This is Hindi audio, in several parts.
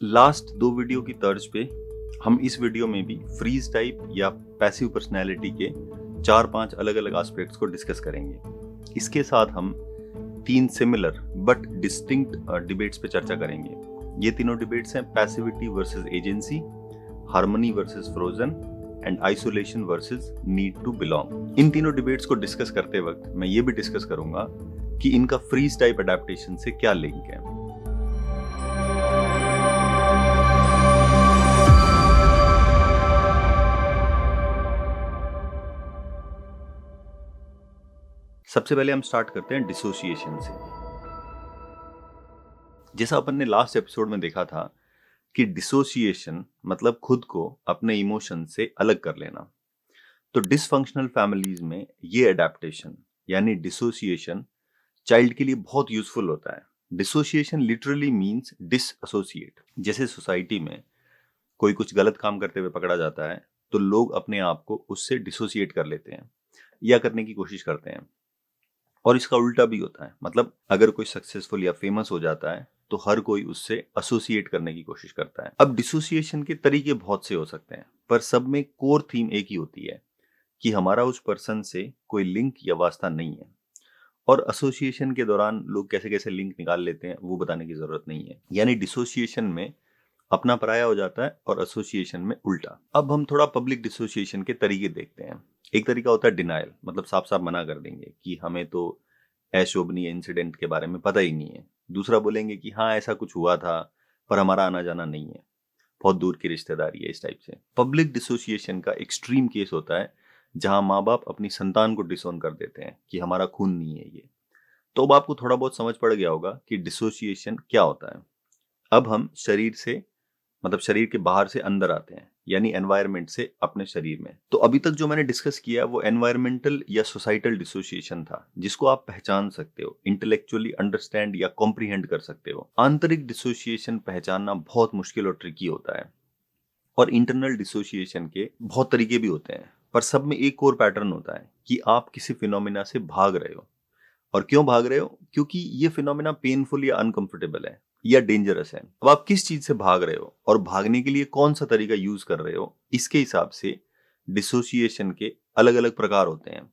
लास्ट दो वीडियो की तर्ज पे हम इस वीडियो में भी फ्रीज टाइप या पैसिव पर्सनैलिटी के 4-5 अलग अलग एस्पेक्ट्स को डिस्कस करेंगे। इसके साथ हम 3 सिमिलर बट डिस्टिंक्ट डिबेट्स पे चर्चा करेंगे। ये तीनों डिबेट्स हैं passivity versus agency, harmony versus frozen and isolation versus need to belong. इन तीनों डिबेट्स को डिस्कस करते वक्त मैं ये भी डिस्कस करूंगा कि इनका फ्रीज टाइप अडेप्टेशन से क्या लिंक है। सबसे पहले हम स्टार्ट करते हैं डिसोसिएशन से। जैसा अपन ने लास्ट एपिसोड में देखा था कि डिसोसिएशन मतलब खुद को अपने इमोशन से अलग कर लेना। तो डिसफंक्शनल फैमिलीज में ये अडेप्टेशन यानी डिसोसिएशन चाइल्ड के लिए बहुत यूजफुल होता है। Dissociation literally means dissociate. जैसे सोसाइटी में कोई कुछ गलत काम करते हुए पकड़ा जाता है तो लोग अपने आप को उससे डिसोसिएट कर लेते हैं या करने की कोशिश करते हैं। और इसका उल्टा भी होता है, मतलब अगर कोई सक्सेसफुल या फेमस हो जाता है तो हर कोई उससे एसोसिएट करने की कोशिश करता है। अब डिसोसिएशन के तरीके बहुत से हो सकते हैं, पर सब में कोर थीम एक ही होती है कि हमारा उस पर्सन से कोई लिंक या वास्ता नहीं है। और एसोसिएशन के दौरान लोग कैसे कैसे लिंक निकाल लेते हैं वो बताने की जरूरत नहीं है। यानी डिसोसिएशन में अपना पराया हो जाता है और एसोसिएशन में उल्टा। अब हम थोड़ा पब्लिक डिसोसिएशन के तरीके देखते हैं। एक तरीका होता है डिनायल, मतलब साफ साफ मना कर देंगे कि हमें तो अशोभनीय इंसिडेंट के बारे में पता ही नहीं है। दूसरा बोलेंगे कि हाँ ऐसा कुछ हुआ था पर हमारा आना जाना नहीं है, बहुत दूर की रिश्तेदारी है, इस टाइप से। पब्लिक डिसोसिएशन का एक्सट्रीम केस होता है जहां माँ बाप अपनी संतान को डिसोन कर देते हैं कि हमारा खून नहीं है ये। तो अब आपको थोड़ा बहुत समझ पड़ गया होगा कि डिसोसिएशन क्या होता है। अब हम शरीर से मतलब शरीर के बाहर से अंदर आते हैं, यानी एनवायरनमेंट से अपने शरीर में। तो अभी तक जो मैंने डिस्कस किया वो एनवायरमेंटल या सोसाइटल डिसोसिएशन था, जिसको आप पहचान सकते हो, इंटेलेक्चुअली अंडरस्टैंड या कॉम्प्रिहेंड कर सकते हो। आंतरिक डिसोसिएशन पहचानना बहुत मुश्किल और ट्रिकी होता है। और इंटरनल डिसोसिएशन के बहुत तरीके भी होते हैं, पर सब में एक और पैटर्न होता है कि आप किसी फिनोमिना से भाग रहे हो। और क्यों भाग रहे हो? क्योंकि ये फिनोमेना पेनफुल या अनकंफर्टेबल है या डेंजरस है। अब आप किस चीज से भाग रहे हो और भागने के लिए कौन सा तरीका यूज कर रहे हो, इसके हिसाब से डिसोसिएशन के अलग अलग प्रकार होते हैं।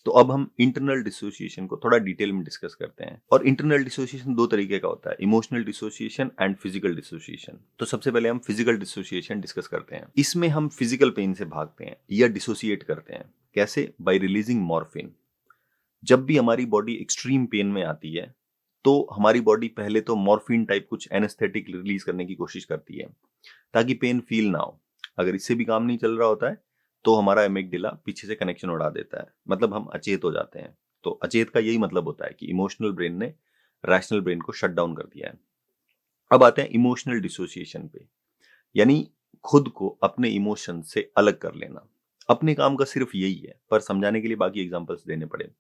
तो अब हम इंटरनल डिसोसिएशन को थोड़ा डिटेल में डिस्कस करते हैं। और इंटरनल डिसोसिएशन दो तरीके का होता है, emotional dissociation and physical dissociation. तो सबसे पहले हम फिजिकल डिसोसिएशन डिस्कस करते हैं। इसमें हम फिजिकल पेन से भागते हैं या डिसोसिएट करते हैं। कैसे? Bye releasing morphine. जब भी हमारी बॉडी एक्सट्रीम पेन में आती है तो हमारी बॉडी पहले तो मॉर्फिन टाइप कुछ एनेस्थेटिक रिलीज करने की कोशिश करती है ताकि पेन फील ना हो। अगर इससे भी काम नहीं चल रहा होता है तो हमारा एमिगडाला पीछे से कनेक्शन उड़ा देता है, मतलब हम अचेत हो जाते हैं। तो अचेत का यही मतलब होता है कि इमोशनल ब्रेन ने रैशनल ब्रेन को शट डाउन कर दिया है। अब आते हैं इमोशनल डिसोसिएशन पे, यानी खुद को अपने इमोशन से अलग कर लेना। अपने काम का सिर्फ यही है, पर समझाने के लिए बाकी एग्जांपल्स देने पड़े।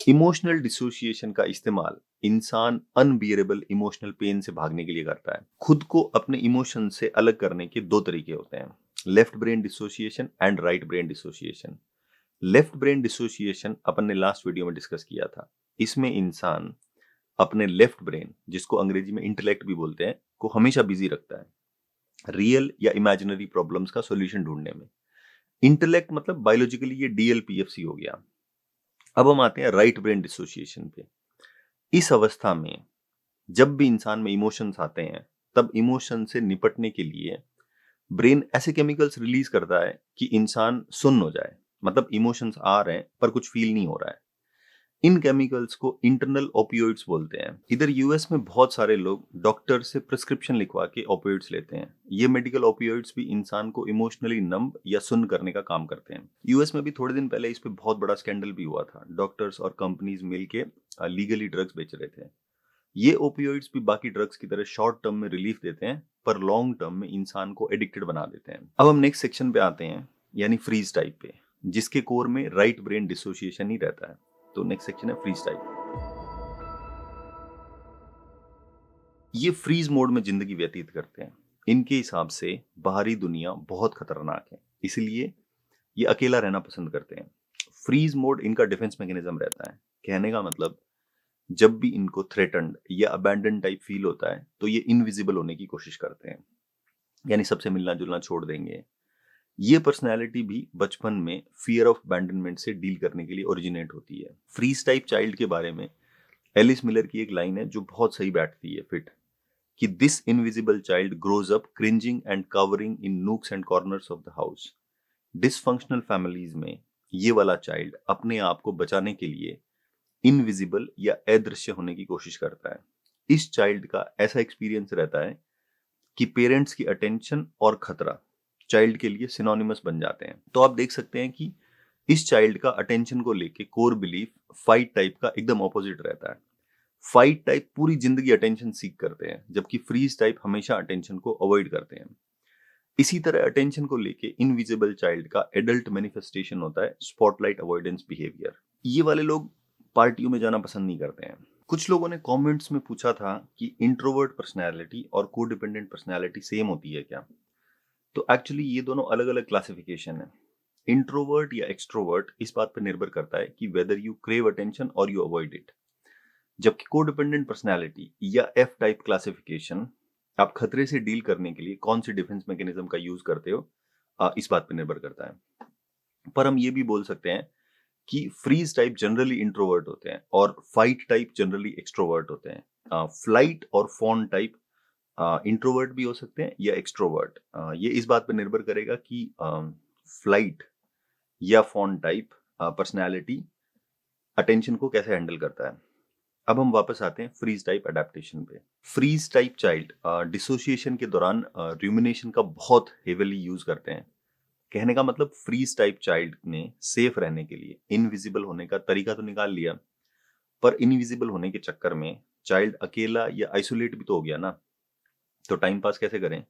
इमोशनल डिसोसिएशन का इस्तेमाल इंसान अनबियरेबल इमोशनल पेन से भागने के लिए करता है। खुद को अपने इमोशन से अलग करने के दो तरीके होते हैं, left brain dissociation and right brain dissociation. Left brain dissociation अपन ने लास्ट वीडियो में डिस्कस किया था। इसमें इंसान अपने लेफ्ट ब्रेन, जिसको अंग्रेजी में इंटेलेक्ट भी बोलते हैं, को हमेशा बिजी रखता है रियल या इमेजिनरी प्रॉब्लम्स का सॉल्यूशन ढूंढने में। इंटेलेक्ट मतलब बायोलॉजिकली ये डीएलपीएफसी हो गया। अब हम आते हैं राइट ब्रेन डिसोसिएशन पे। इस अवस्था में जब भी इंसान में इमोशंस आते हैं तब इमोशन से निपटने के लिए ब्रेन ऐसे केमिकल्स रिलीज करता है कि इंसान सुन्न हो जाए, मतलब इमोशंस आ रहे हैं पर कुछ फील नहीं हो रहा है। इन केमिकल्स को इंटरनल ओपियोइड्स बोलते हैं। इधर यूएस में बहुत सारे लोग डॉक्टर से प्रिस्क्रिप्शन लिखवा के ओपियोइड्स लेते हैं। ये मेडिकल ओपियोइड्स भी इंसान को इमोशनली नंब या सुन्न करने का काम करते हैं। यूएस में भी थोड़े दिन पहले इस पे बहुत बड़ा स्कैंडल भी हुआ था। डॉक्टर्स और कंपनीज मिलके लीगली ड्रग्स बेच रहे थे। ये ओपियोइड्स भी बाकी ड्रग्स की तरह शॉर्ट टर्म में रिलीफ देते हैं, पर लॉन्ग टर्म में इंसान को एडिक्टेड बना देते हैं। अब हम नेक्स्ट सेक्शन पे आते हैं, यानी फ्रीज टाइप पे, जिसके कोर में राइट ब्रेन डिसोसिएशन ही रहता है। तो नेक्स्ट सेक्शन है फ्रीज टाइप। ये फ्रीज मोड में जिंदगी व्यतीत करते हैं। इनके हिसाब से बाहरी दुनिया बहुत खतरनाक है, इसलिए ये अकेला रहना पसंद करते हैं। फ्रीज मोड इनका डिफेंस मैकेनिज्म रहता है। कहने का मतलब जब भी इनको थ्रेटन्ड या अबैंडन टाइप फील होता है तो ये इनविजिबल होने की कोशिश करते हैं, यानी सबसे मिलना जुलना छोड़ देंगे। ये पर्सनैलिटी भी बचपन में फियर ऑफ अबैंडनमेंट से डील करने के लिए ओरिजिनेट होती है। फ्रीज टाइप चाइल्ड के बारे में एलिस मिलर की एक लाइन है जो बहुत सही बैठती है फिट, कि this invisible child grows up cringing and covering in nooks and corners of the house. Dysfunctional families में ये वाला चाइल्ड अपने आप को बचाने के लिए इनविजिबल या अदृश्य होने की कोशिश करता है। इस चाइल्ड का ऐसा एक्सपीरियंस रहता है कि पेरेंट्स की अटेंशन और खतरा चाइल्ड के लिए सिनोनिमस बन जाते हैं। तो आप देख सकते हैं कि इस चाइल्ड का अटेंशन को लेके कोर बिलीफ फाइट टाइप का एकदम ऑपोजिट रहता है। फाइट टाइप पूरी जिंदगी अटेंशन सीख करते हैं, जबकि फ्रीज टाइप हमेशा अटेंशन को अवॉइड करते हैं। इसी तरह अटेंशन को लेके इनविजिबल चाइल्ड का एडल्ट मैनिफेस्टेशन होता है स्पॉटलाइट अवॉइडेंस बिहेवियर। ये वाले लोग पार्टियों में जाना पसंद नहीं करते हैं। कुछ लोगों ने कमेंट्स में पूछा था कि इंट्रोवर्ट पर्सनैलिटी और कोडिपेंडेंट पर्सनैलिटी सेम होती है क्या? तो एक्चुअली ये दोनों अलग अलग क्लासिफिकेशन है। इंट्रोवर्ट या एक्सट्रोवर्ट इस बात पर निर्भर करता है कि वेदर यू क्रेव अटेंशन और यू अवॉइड इट, जबकि कोडिपेंडेंट पर्सनैलिटी या एफ टाइप क्लासिफिकेशन आप खतरे से डील करने के लिए कौन सी डिफेंस मैकेनिज्म का यूज करते हो, इस बात पर निर्भर करता है। पर हम ये भी बोल सकते हैं कि फ्रीज टाइप जनरली इंट्रोवर्ट होते हैं और फाइट टाइप जनरली एक्सट्रोवर्ट होते हैं। फ्लाइट और फॉन टाइप इंट्रोवर्ट भी हो सकते हैं या एक्सट्रोवर्ट। ये इस बात पर निर्भर करेगा कि फ्लाइट या फॉन टाइप पर्सनैलिटी अटेंशन को कैसे हैंडल करता है। अब हम वापस आते हैं फ्रीज टाइप अडेप्टेशन पे। फ्रीज टाइप चाइल्ड डिसोसिएशन के दौरान रूमिनेशन का बहुत हेवीली यूज करते हैं। कहने का मतलब फ्रीज टाइप चाइल्ड ने सेफ रहने के लिए इनविजिबल होने का तरीका तो निकाल लिया, पर इनविजिबल होने के चक्कर में चाइल्ड अकेला या आइसोलेट भी तो हो गया ना। तो टाइम पास कैसे करें?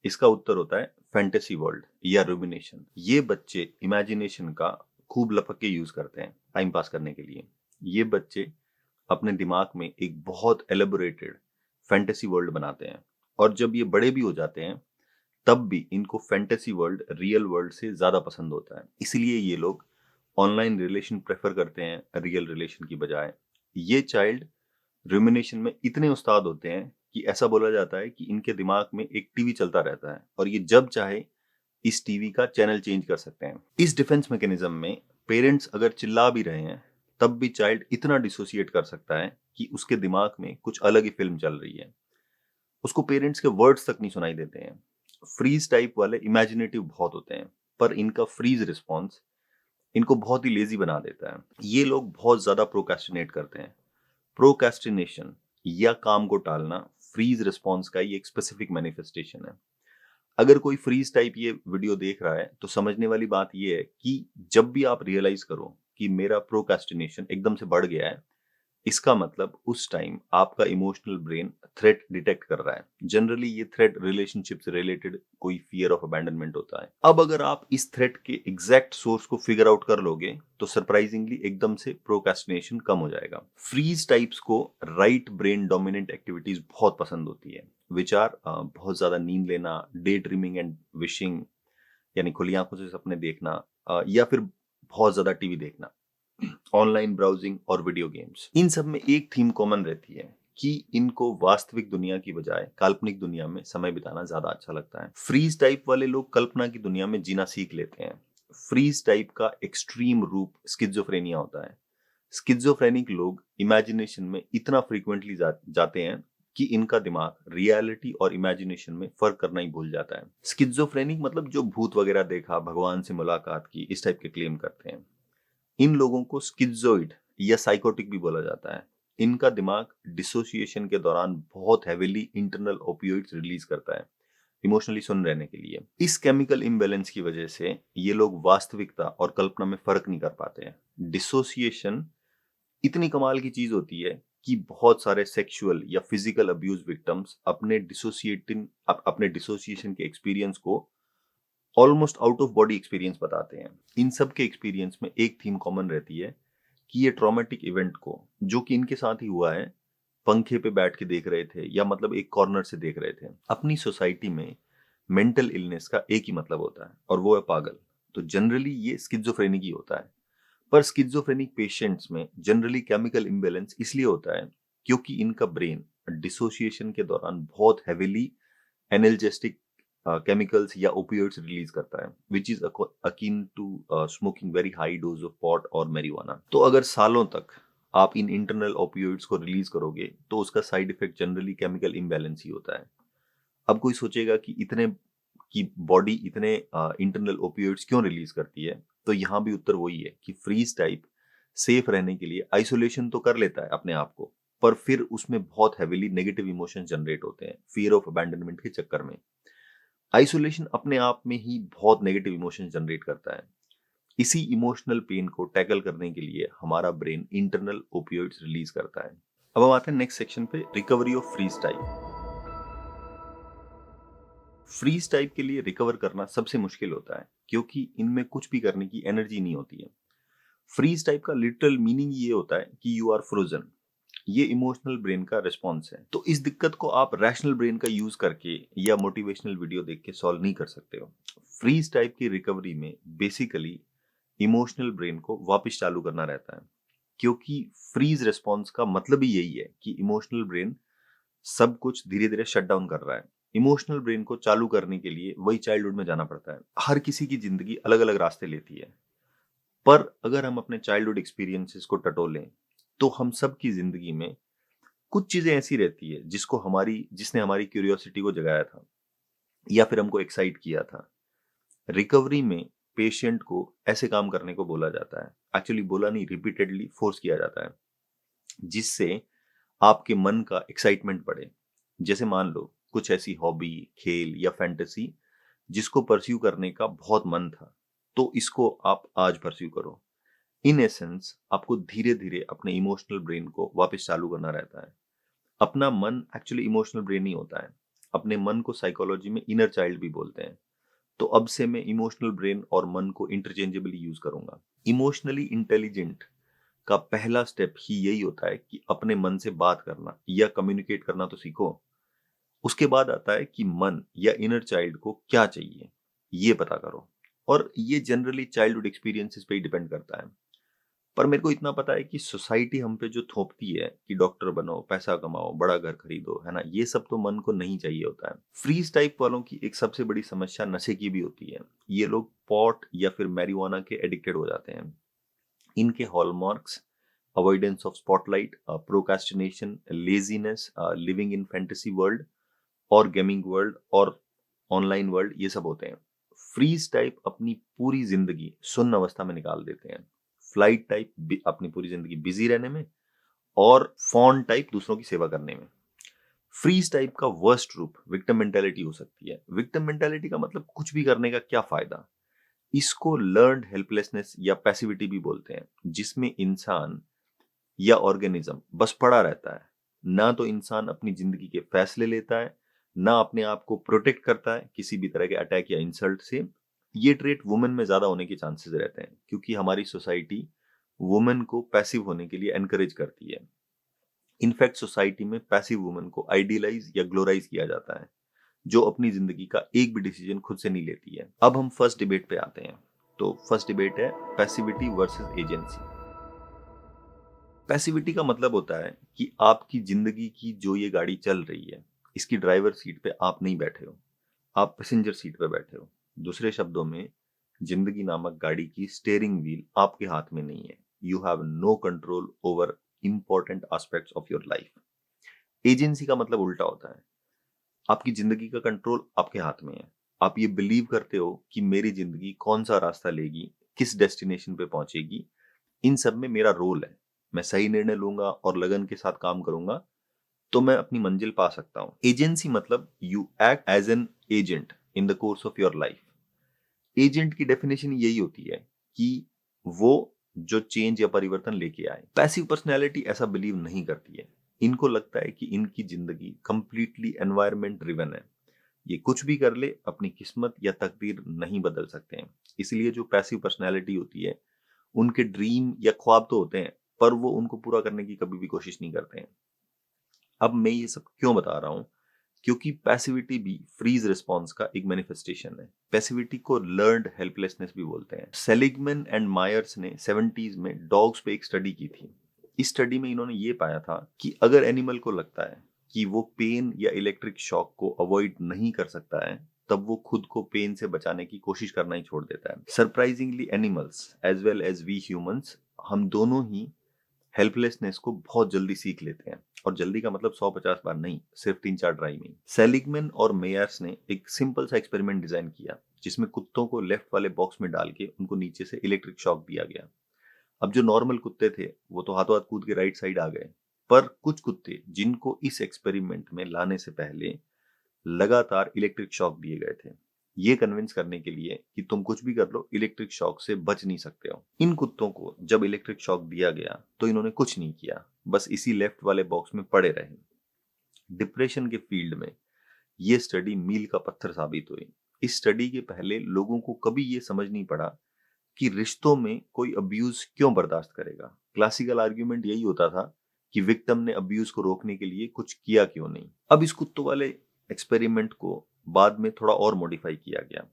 इसका उत्तर होता है फैंटेसी वर्ल्ड या रूमिनेशन। ये बच्चे इमेजिनेशन का खूब लपक के यूज करते हैं टाइम पास करने के लिए। ये बच्चे अपने दिमाग में एक बहुत एलेबोरेटेड फैंटेसी वर्ल्ड बनाते हैं, और जब ये बड़े भी हो जाते हैं तब भी इनको फैंटेसी वर्ल्ड रियल वर्ल्ड से ज्यादा पसंद होता है। इसलिए ये लोग ऑनलाइन रिलेशन प्रेफर करते हैं रियल रिलेशन की बजाय। ये चाइल्ड रूमिनेशन में इतने उस्ताद होते हैं कि ऐसा बोला जाता है कि इनके दिमाग में एक टीवी चलता रहता है और ये जब चाहे इस टीवी का चैनल चेंज कर सकते हैं। इस डिफेंस मैकेनिज्म में पेरेंट्स अगर चिल्ला भी रहे हैं तब भी चाइल्ड इतना डिसोसिएट कर सकता है कि उसके दिमाग में कुछ अलग ही फिल्म चल रही है, उसको पेरेंट्स के वर्ड्स तक नहीं सुनाई देते हैं। फ्रीज टाइप वाले इमेजिनेटिव बहुत होते हैं, पर इनका फ्रीज रिस्पॉन्स इनको बहुत ही लेजी बना देता है। ये लोग बहुत ज्यादा प्रोक्रेस्टिनेट करते हैं। प्रोक्रेस्टिनेशन या काम को टालना फ्रीज रिस्पॉन्स का ही एक स्पेसिफिक मैनिफेस्टेशन है। अगर कोई फ्रीज टाइप ये वीडियो देख रहा है तो समझने वाली बात ये है कि जब भी आप रियलाइज करो कि मेरा प्रोक्रेस्टिनेशन एकदम से बढ़ गया है, इसका मतलब उस टाइम आपका इमोशनल ब्रेन थ्रेट डिटेक्ट कर रहा है। जनरली ये थ्रेट रिलेशनशिप से रिलेटेड कोई फियर ऑफ अबैंडनमेंट होता है। अब अगर आप इस थ्रेट के एग्जैक्ट सोर्स को फिगर आउट कर लोगे तो सरप्राइजिंगली एकदम से प्रोक्रेस्टिनेशन कम हो जाएगा। फ्रीज टाइप्स को राइट ब्रेन डोमिनेंट एक्टिविटीज बहुत पसंद होती है, विच आर बहुत ज्यादा नींद लेना, डे ड्रीमिंग एंड विशिंग यानी खुली आंखों से सपने देखना, या फिर बहुत ज्यादा टीवी देखना, ऑनलाइन ब्राउजिंग और वीडियो गेम्स। इन सब में एक थीम कॉमन रहती है कि इनको वास्तविक दुनिया की बजाय काल्पनिक दुनिया में समय बिताना ज्यादा अच्छा लगता है। फ्रीज टाइप वाले लोग कल्पना की दुनिया में जीना सीख लेते हैं। फ्रीज टाइप का एक्सट्रीम रूप स्किज़ोफ्रेनिया होता है। स्किज़ोफ्रेनिक लोग इमेजिनेशन में इतना फ्रीक्वेंटली जाते हैं कि इनका दिमाग रियलिटी और इमेजिनेशन में फर्क करना ही भूल जाता है। स्किज़ोफ्रेनिक मतलब जो भूत वगैरह देखा, भगवान से मुलाकात की, इस टाइप के क्लेम करते हैं। इन लोगों को स्किज़ोइड या साइकोटिक भी बोला जाता है। इनका दिमाग डिसोसिएशन के दौरान बहुत हेवीली इंटरनल ओपियोइड्स रिलीज करता है इमोशनली सुन रहने के लिए। इस केमिकल इम्बैलेंस की वजह से ये लोग वास्तविकता और कल्पना में फर्क नहीं कर पाते हैं। डिसोसिएशन इतनी कमाल की चीज होती है कि बहुत सारे सेक्सुअल या फिजिकल अब्यूज विक्टिम्स अपने डिसोसिएशन के एक्सपीरियंस को almost out of body experience बताते हैं। इन सब के एक्सपीरियंस में एक थीम कॉमन रहती है कि ये ट्रॉमेटिक इवेंट को, जो कि इनके साथ ही हुआ है, पंखे पे बैठ के देख रहे थे या मतलब एक कॉर्नर से देख रहे थे। अपनी सोसाइटी में मेंटल इलनेस का एक ही मतलब होता है और वो है पागल। तो जनरली ये स्किज़ोफ्रेनिक ही होता है, पर स्किज़ोफ्रेनिक पेशेंट्स में जनरली केमिकल इम्बैलेंस इसलिए होता है क्योंकि इनका ब्रेन डिसोसिएशन के दौरान बहुत हेविली एनाल्जेसिक केमिकल्स या ओपियोइड्स रिलीज करता है, which is akin to smoking very high dose of pot और मैरिजुआना। तो अगर सालों तक आप इन इंटरनल ओपियोइड्स को रिलीज करोगे तो उसका side effect generally chemical imbalance ही होता है। अब कोई सोचेगा कि इतने की बॉडी इतने इंटरनल ओपियोइड्स क्यों रिलीज करती है, तो यहाँ भी उत्तर वही है कि फ्रीज टाइप सेफ रहने के लिए आइसोलेशन तो कर लेता है अपने आप को, पर फिर उसमें बहुत हैविली नेगेटिव इमोशंस जनरेट होते हैं फियर ऑफ अबैंडनमेंट के चक्कर में। आइसोलेशन अपने आप में ही बहुत नेगेटिव इमोशंस जनरेट करता है। इसी इमोशनल पेन को टैकल करने के लिए हमारा ब्रेन इंटरनल ओपियोइड्स रिलीज करता है। अब हम आते हैं नेक्स्ट सेक्शन पे, recovery of freeze type. Freeze type के लिए रिकवर करना सबसे मुश्किल होता है क्योंकि इनमें कुछ भी करने की एनर्जी नहीं होती है। फ्रीज टाइप का लिटरल मीनिंग ये होता है कि यू आर फ्रोजन। ये इमोशनल ब्रेन का रिस्पॉन्स है। तो इस दिक्कत को आप रैशनल ब्रेन का यूज करके या मोटिवेशनल वीडियो देख के सॉल्व नहीं कर सकते हो। फ्रीज टाइप की रिकवरी में बेसिकली इमोशनल ब्रेन को वापस चालू करना रहता है, क्योंकि फ्रीज रिस्पॉन्स का मतलब ही यही है कि इमोशनल ब्रेन सब कुछ धीरे धीरे शट डाउन कर रहा है। इमोशनल ब्रेन को चालू करने के लिए वही चाइल्डहुड में जाना पड़ता है। हर किसी की जिंदगी अलग अलग रास्ते लेती है, पर अगर हम अपने चाइल्डहुड एक्सपीरियंसेस को टटोलें तो हम सब की जिंदगी में कुछ चीजें ऐसी रहती है जिसने हमारी क्यूरियोसिटी को जगाया था या फिर हमको एक्साइट किया था। रिकवरी में पेशेंट को ऐसे काम करने को बोला जाता है, एक्चुअली बोला नहीं, रिपीटेडली फोर्स किया जाता है, जिससे आपके मन का एक्साइटमेंट बढ़े। जैसे मान लो कुछ ऐसी हॉबी, खेल या फैंटेसी जिसको परस्यू करने का बहुत मन था, तो इसको आप आज परस्यू करो। इन एसेंस आपको धीरे धीरे अपने इमोशनल ब्रेन को वापस चालू करना रहता है। अपना मन एक्चुअली इमोशनल ब्रेन ही होता है। अपने मन को साइकोलॉजी में इनर चाइल्ड भी बोलते हैं। तो अब से मैं इमोशनल ब्रेन और मन को इंटरचेंजेबली यूज करूंगा। इमोशनली इंटेलिजेंट का पहला स्टेप ही यही होता है कि अपने मन से बात करना या कम्युनिकेट करना तो सीखो। उसके बाद आता है कि मन या इनर चाइल्ड को क्या चाहिए ये पता करो, और ये जनरली चाइल्डहुड एक्सपीरियंसेस पे ही डिपेंड करता है। पर मेरे को इतना पता है कि सोसाइटी हम पे जो थोपती है कि डॉक्टर बनो, पैसा कमाओ, बड़ा घर खरीदो, है ना, ये सब तो मन को नहीं चाहिए होता है। फ्रीज टाइप वालों की एक सबसे बड़ी समस्या नशे की भी होती है। ये लोग पॉट या फिर मैरिजुआना के एडिक्टेड हो जाते हैं। इनके hallmarks avoidance of spotlight, procrastination, laziness, living in fantasy world और गेमिंग वर्ल्ड और ऑनलाइन वर्ल्ड, ये सब होते हैं। फ्रीज टाइप अपनी पूरी जिंदगी सुन्न अवस्था में निकाल देते हैं। फ्लाइट टाइप अपनी पूरी जिंदगी बिजी रहने में, और फॉन टाइप दूसरों की सेवा करने में। फ्रीज टाइप का वर्स्ट रूप विक्टिम मेंटालिटी हो सकती है। विक्टिम मेंटालिटी का मतलब कुछ भी करने का क्या फायदा। इसको लर्न्ड हेल्पलेसनेस या पैसिविटी भी बोलते हैं, जिसमें इंसान या ऑर्गेनिज्म बस पड़ा रहता है। ना तो इंसान अपनी जिंदगी के फैसले लेता है, ना अपने आप को प्रोटेक्ट करता है किसी भी तरह के अटैक या इंसल्ट से। ये ट्रेट वुमेन में ज्यादा होने के चांसेस रहते हैं, क्योंकि हमारी सोसाइटी वुमेन को पैसिव होने के लिए एनकरेज करती है। इनफैक्ट सोसाइटी में पैसिव वुमेन को आइडियलाइज या ग्लोराइज किया जाता है, जो अपनी जिंदगी का एक भी डिसीजन खुद से नहीं लेती है। अब हम फर्स्ट डिबेट पे आते हैं। तो फर्स्ट डिबेट है पैसिविटी वर्सेस एजेंसी। पैसिविटी का मतलब होता है कि आपकी जिंदगी की जो ये गाड़ी चल रही है, इसकी ड्राइवर सीट पे आप नहीं बैठे हो, आप पैसेंजर सीट पे बैठे हो। दूसरे शब्दों में, जिंदगी नामक गाड़ी की स्टीयरिंग व्हील आपके हाथ में नहीं है। You have no control over important aspects of your life. Agency का मतलब उल्टा होता है, आपकी जिंदगी का कंट्रोल आपके हाथ में है। आप ये बिलीव करते हो कि मेरी जिंदगी कौन सा रास्ता लेगी, किस डेस्टिनेशन पे पहुंचेगी, इन सब में मेरा रोल है। मैं सही निर्णय लूंगा और लगन के साथ काम करूंगा तो मैं अपनी मंजिल पा सकता हूं। एजेंसी मतलब you act as an agent in the course of your life. Agent की डेफिनेशन यही होती है कि वो जो चेंज या परिवर्तन लेके आए। पैसिव पर्सनैलिटी ऐसा बिलीव नहीं करती है। इनको लगता है कि इनकी जिंदगी कंप्लीटली एनवायरमेंट ड्रिवन है। ये कुछ भी कर ले, अपनी किस्मत या तकदीर नहीं बदल सकते हैं। इसलिए जो पैसिव पर्सनैलिटी होती है, उनके ड्रीम या ख्वाब तो होते हैं, पर वो उनको पूरा करने की कभी भी कोशिश नहीं करते हैं। अब मैं ये सब क्यों बता रहा हूं क्योंकि पैसिविटी भी फ्रीज रिस्पॉन्स का एक मैनिफेस्टेशन है। पैसिविटी को लर्न्ड हेल्पलेसनेस भी बोलते हैं। सेलिगमैन एंड मायर्स ने 70s में डॉग्स पे एक स्टडी की थी। इस स्टडी में इन्होंने ये पाया था कि अगर एनिमल को लगता है कि वो पेन या इलेक्ट्रिक शॉक को अवॉइड नहीं कर सकता है, तब वो खुद को पेन से बचाने की कोशिश करना ही छोड़ देता है। Surprisingly animals as well as we humans, हम दोनों ही हेल्पलेसनेस को बहुत जल्दी सीख लेते हैं, और जल्दी का मतलब 150 बार नहीं, सिर्फ 3-4 ट्राई में। सेलिगमैन और मेयर्स ने एक सिंपल सा एक्सपेरिमेंट डिजाइन किया जिसमें कुत्तों को लेफ्ट वाले बॉक्स में डाल के उनको नीचे से इलेक्ट्रिक शॉक दिया गया। अब जो नॉर्मल कुत्ते थे वो तो हाथों हाथ कूद के राइट साइड आ गए, पर कुछ कुत्ते जिनको इस एक्सपेरिमेंट में लाने से पहले लगातार इलेक्ट्रिक शॉक दिए गए थे, ये कन्विंस करने के लिए कि तुम कुछ भी कर लो, इलेक्ट्रिक शॉक से बच नहीं सकते हो। इन कुत्तों को जब इलेक्ट्रिक शॉक दिया गया तो इन्होंने कुछ नहीं किया, बस इसी लेफ्ट वाले बॉक्स में पड़े रहे। डिप्रेशन के फील्ड में ये स्टडी मील का पत्थर साबित हुई। इस स्टडी के पहले लोगों को कभी ये समझ नहीं पड़ा कि रिश्तों में कोई अब्यूज क्यों बर्दाश्त करेगा। क्लासिकल आर्ग्यूमेंट यही होता था कि विक्टिम ने अब्यूज को रोकने के लिए कुछ किया क्यों नहीं। अब इस कुत्तों वाले एक्सपेरिमेंट को बाद में थोड़ा और मॉडिफाई किया गया।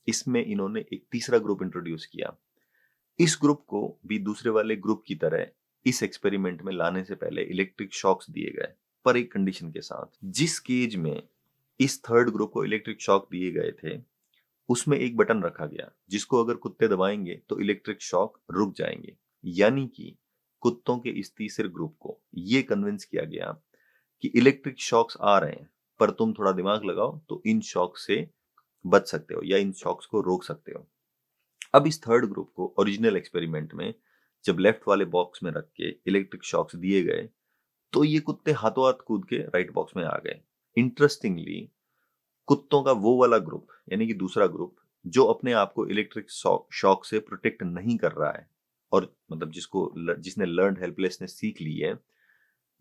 इसमें इन्होंने एक तीसरा ग्रुप इंट्रोड्यूस किया। इस ग्रुप को भी दूसरे वाले ग्रुप की तरह इस एक्सपेरिमेंट में लाने से पहले इलेक्ट्रिक शॉक्स दिए गए, पर एक कंडीशन के साथ। जिस केज में इस थर्ड ग्रुप को इलेक्ट्रिक शॉक दिए गए थे, उसमें एक बटन रखा गया जिसको अगर कुत्ते दबाएंगे तो इलेक्ट्रिक शॉक रुक जाएंगे। यानी कि कुत्तों के इस तीसरे ग्रुप को ये कन्विंस किया गया कि इलेक्ट्रिक शॉक्स आ रहे हैं, पर तुम थोड़ा दिमाग लगाओ तो इन शॉक से बच सकते हो या इन शॉक्स को रोक सकते हो। अब इस थर्ड ग्रुप को ओरिजिनल एक्सपेरिमेंट में जब लेफ्ट वाले बॉक्स में रख के इलेक्ट्रिक शॉक्स दिए गए तो ये कुत्ते हाथों हाथ कूद के राइट बॉक्स में आ गए। इंटरेस्टिंगली कुत्तों का वो वाला ग्रुप, यानी कि दूसरा ग्रुप, जो अपने आप को इलेक्ट्रिक शॉक से प्रोटेक्ट नहीं कर रहा है, और मतलब जिसने लर्न्ड हेल्पलेसनेस सीख ली है,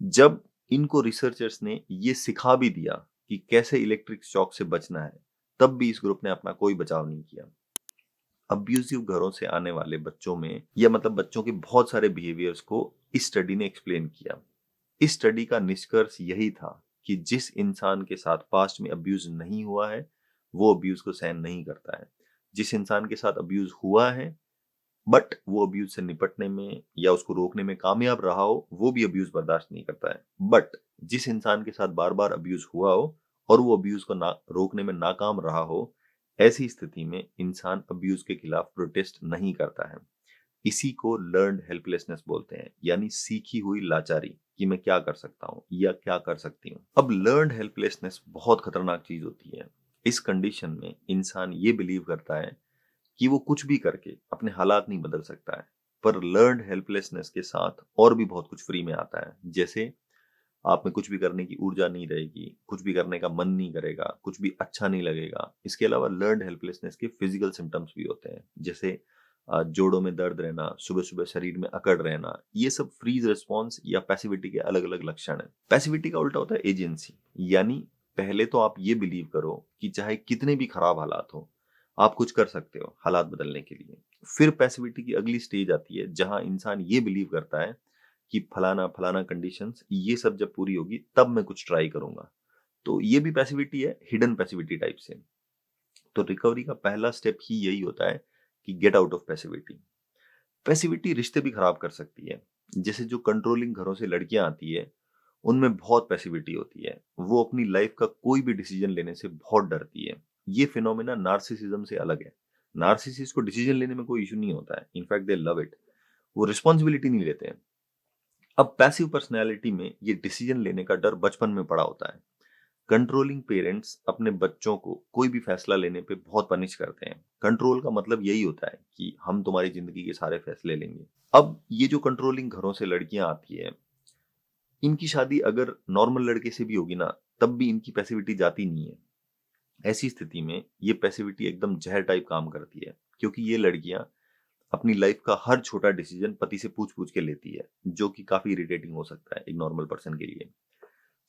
जब इनको रिसर्चर्स ने ये सिखा भी दिया कि कैसे इलेक्ट्रिक शॉक से बचना है, तब भी इस ग्रुप ने अपना कोई बचाव नहीं किया। अब्यूजिव घरों से आने वाले बच्चों में, या मतलब बच्चों के बहुत सारे बिहेवियर्स को इस स्टडी ने एक्सप्लेन किया। इस स्टडी का निष्कर्ष यही था कि जिस इंसान के साथ पास्ट में अब्यूज नहीं हुआ है वो अब्यूज को सहन नहीं करता है। जिस इंसान के साथ अब्यूज हुआ है बट वो अब्यूज से निपटने में या उसको रोकने में कामयाब रहा हो, वो भी अब्यूज बर्दाश्त नहीं करता है। बट जिस इंसान के साथ बार बार अब्यूज हुआ हो और वो अब्यूज को रोकने में नाकाम रहा हो, ऐसी स्थिति में इंसान अब्यूज के खिलाफ प्रोटेस्ट नहीं करता है। इसी को लर्न्ड हेल्पलेसनेस बोलते हैं, यानी सीखी हुई लाचारी कि मैं क्या कर सकता हूँ या क्या कर सकती हूँ। अब लर्न्ड हेल्पलेसनेस बहुत खतरनाक चीज होती है। इस कंडीशन में इंसान ये बिलीव करता है कि वो कुछ भी करके अपने हालात नहीं बदल सकता है, पर लर्न्ड हेल्पलेसनेस के साथ और भी बहुत कुछ फ्री में आता है। जैसे आप में कुछ भी करने की ऊर्जा नहीं रहेगी, कुछ भी करने का मन नहीं करेगा, कुछ भी अच्छा नहीं लगेगा। इसके अलावा लर्न्ड हेल्पलेसनेस के फिजिकल सिम्टम्स भी होते हैं, जैसे जोड़ों में दर्द रहना, सुबह सुबह शरीर में अकड़ रहना। ये सब फ्रीज रिस्पॉन्स या पैसिविटी के अलग अलग लक्षण है। पैसिविटी का उल्टा होता है एजेंसी, यानी पहले तो आप ये बिलीव करो कि चाहे कितने भी खराब हालात हो, आप कुछ कर सकते हो हालात बदलने के लिए। फिर पैसिविटी की अगली स्टेज आती है जहां इंसान ये बिलीव करता है कि फलाना फलाना कंडीशंस ये सब जब पूरी होगी तब मैं कुछ ट्राई करूंगा। तो ये भी पैसिविटी है, हिडन पैसिविटी टाइप से। तो रिकवरी का पहला स्टेप ही यही होता है कि get out of passivity. Passivity रिश्ते भी खराब कर सकती है। जैसे जो कंट्रोलिंग घरों से लड़कियां आती है, उनमें बहुत पैसिविटी होती है। वो अपनी लाइफ का कोई भी डिसीजन लेने से बहुत डरती है। ये फिनोमेना नार्सिसिज्म से अलग है। नार्सिसिस्ट को डिसीजन लेने में कोई इशू नहीं होता है, इनफैक्ट दे लव इट। वो रिस्पॉन्सिबिलिटी नहीं लेते हैं। अब पैसिव पर्सनैलिटी में ये डिसीजन लेने का डर बचपन में पड़ा होता है। कंट्रोलिंग पेरेंट्स अपने बच्चों को कोई भी फैसला लेने पे बहुत पनिश करते हैं। कंट्रोल का मतलब यही होता है कि हम तुम्हारी जिंदगी के सारे फैसले लेंगे। अब ये जो कंट्रोलिंग घरों से लड़कियां आती है, इनकी शादी अगर नॉर्मल लड़के से भी होगी ना, तब भी इनकी पैसिविटी जाती नहीं है। ऐसी स्थिति में ये पैसिविटी एकदम जहर टाइप काम करती है, क्योंकि ये लड़कियां अपनी लाइफ का हर छोटा डिसीजन पति से पूछ पूछ के लेती है, जो कि काफी इरिटेटिंग हो सकता है एक नॉर्मल पर्सन के लिए।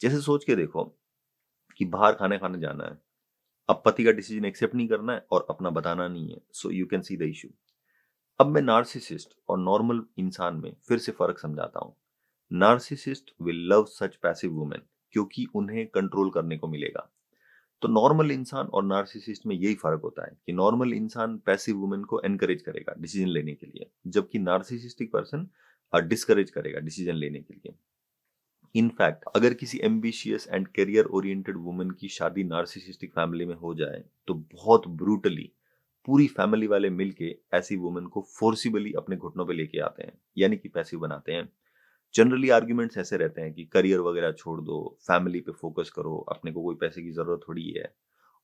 जैसे सोच के देखो कि बाहर खाने खाने जाना है, अब पति का डिसीजन एक्सेप्ट नहीं करना है और अपना बताना नहीं है, so you can see the issue. अब मैं नार्सिसिस्ट और नॉर्मल इंसान में फिर से फर्क समझाता हूँ। Narcissist will love such passive women क्योंकि उन्हें कंट्रोल करने को मिलेगा। तो नॉर्मल इंसान और नार्सिसिस्ट में यही फर्क होता है कि नॉर्मल इंसान पैसिव वुमेन को एनकरेज करेगा डिसीजन लेने के लिए, जबकि नार्सिसिस्टिक पर्सन डिस्करेज करेगा डिसीजन लेने के लिए। इनफैक्ट अगर किसी ambitious and career oriented woman की शादी नार्सिसिस्टिक फैमिली में हो जाए तो बहुत ब्रूटली पूरी फैमिली वाले मिलके ऐसी वुमन को फोर्सिबली अपने घुटनों पे लेके आते हैं, यानी कि पैसिव बनाते हैं। जनरली आर्ग्यूमेंट्स ऐसे रहते हैं कि करियर वगैरह छोड़ दो, फैमिली पे फोकस करो, अपने को कोई पैसे की जरूरत थोड़ी है।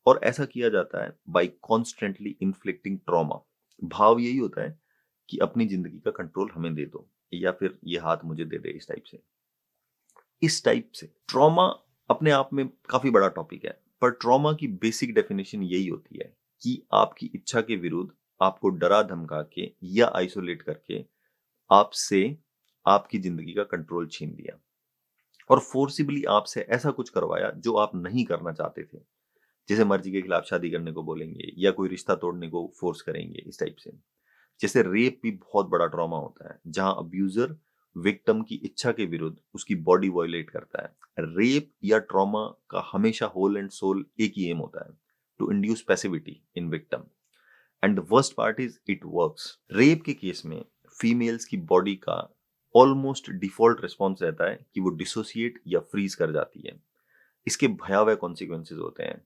और ऐसा किया जाता है बाय कॉन्स्टेंटली इन्फ्लिक्टिंग ट्रॉमा। भाव यही होता है कि अपनी जिंदगी का कंट्रोल हमें दे दो, या फिर ये हाथ मुझे दे दे, इस टाइप से। ट्रॉमा अपने आप में काफी बड़ा टॉपिक है, पर ट्रॉमा की बेसिक डेफिनेशन यही होती है कि आपकी इच्छा के विरुद्ध आपको डरा धमका के या आइसोलेट करके आपसे आपकी जिंदगी का कंट्रोल छीन लिया और फोर्सिबली आपसे ऐसा कुछ करवाया जो आप नहीं करना चाहते थे, जैसे मर्जी के खिलाफ शादी करने को बोलेंगे या कोई रिश्ता तोड़ने को फोर्स करेंगे, इस टाइप से। जैसे रेप भी बहुत बड़ा ट्रॉमा होता है, जहां अब्यूजर विक्टिम की इच्छा के विरुद्ध उसकी बॉडी वायलेट करता है। रेप या ट्रॉमा का हमेशा होल एंड सोल एक ही एम होता है, to induce passivity in victim. And the worst part is it works. Rape के केस में फीमेल्स की बॉडी का ऑलमोस्ट डिफॉल्ट रिस्पॉन्स रहता है कि वो डिसोसिएट या फ्रीज कर जाती है। इसके भयावह कॉन्सिक्वेंसेज होते हैं,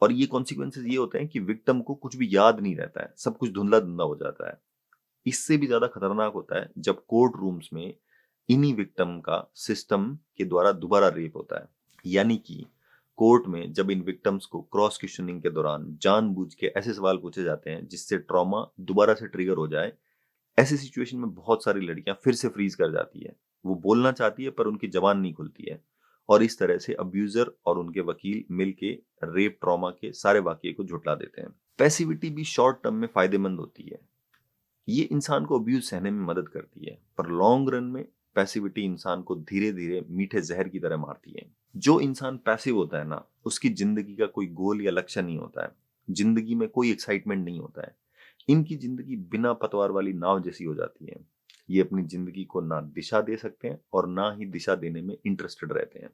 और ये कॉन्सिक्वेंसेज ये होते हैं कि विक्टिम को कुछ भी याद नहीं रहता है, सब कुछ धुंधला धुंधला हो जाता है। इससे भी ज्यादा खतरनाक होता है जब कोर्ट रूम्स में इन्हीं विक्टिम का सिस्टम के द्वारा दोबारा रेप होता है, यानी कि कोर्ट में जब इन विक्टिम्स को क्रॉस क्वेश्चनिंग के दौरान जानबूझ के ऐसे सवाल पूछे जाते हैं जिससे ट्रॉमा दोबारा से ट्रिगर हो जाए। ऐसी सिचुएशन में बहुत सारी लड़कियां फिर से फ्रीज कर जाती है, वो बोलना चाहती है पर उनकी जबान नहीं खुलती है, और इस तरह से अब्यूजर और उनके वकील मिलके रेप ट्रॉमा के सारे वाकये को झुटला देते हैं। पैसिविटी भी शॉर्ट टर्म में फायदेमंद होती है, ये इंसान को अब्यूज सहने में मदद करती है, पर लॉन्ग रन में पैसिविटी इंसान को धीरे धीरे मीठे जहर की तरह मारती है। जो इंसान पैसिव होता है ना, उसकी जिंदगी का कोई गोल या लक्ष्य नहीं होता है, जिंदगी में कोई एक्साइटमेंट नहीं होता है। इनकी जिंदगी बिना पतवार वाली नाव जैसी हो जाती है। ये अपनी जिंदगी को ना दिशा दे सकते हैं और ना ही दिशा देने में इंटरेस्टेड रहते हैं।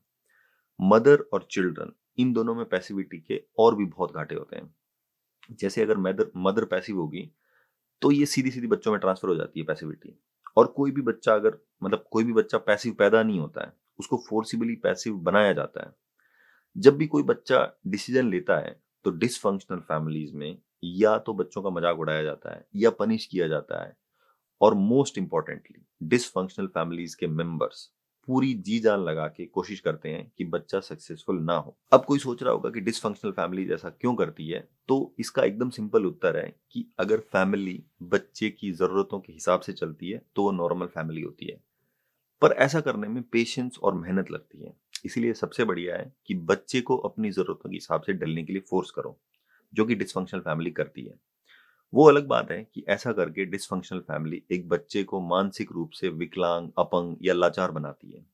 मदर और चिल्ड्रन, इन दोनों में पैसिविटी के और भी बहुत घाटे होते हैं। जैसे अगर मदर पैसिव होगी तो ये सीधी सीधी बच्चों में ट्रांसफर हो जाती है पैसिविटी। और कोई भी बच्चा अगर कोई भी बच्चा पैसिव पैदा नहीं होता है, उसको फोर्सिबली पैसिव बनाया जाता है। जब भी कोई बच्चा डिसीजन लेता है तो डिसफंक्शनल फैमिलीज में या तो बच्चों का मजाक उड़ाया जाता है या पनिश किया जाता है, और मोस्ट इंपॉर्टेंटली डिसफंक्शनल फैमिलीज के मेंबर्स पूरी जी जान लगा के कोशिश करते हैं कि बच्चा सक्सेसफुल ना हो। अब कोई सोच रहा होगा कि डिसफंक्शनल फैमिलीज ऐसा क्यों करती है, तो इसका एकदम सिंपल उत्तर है कि अगर फैमिली बच्चे की जरूरतों के हिसाब से चलती है तो वो नॉर्मल फैमिली होती है, पर ऐसा करने में पेशेंस और मेहनत लगती है। इसीलिए सबसे बढ़िया है कि बच्चे को अपनी जरूरतों के हिसाब से ढलने के लिए फोर्स करो, जो कि डिसफंक्शनल फैमिली करती है। वो अलग बात है कि ऐसा करके डिसफंक्शनल फैमिली एक बच्चे को मानसिक रूप से विकलांग, अपंग या लाचार बनाती है।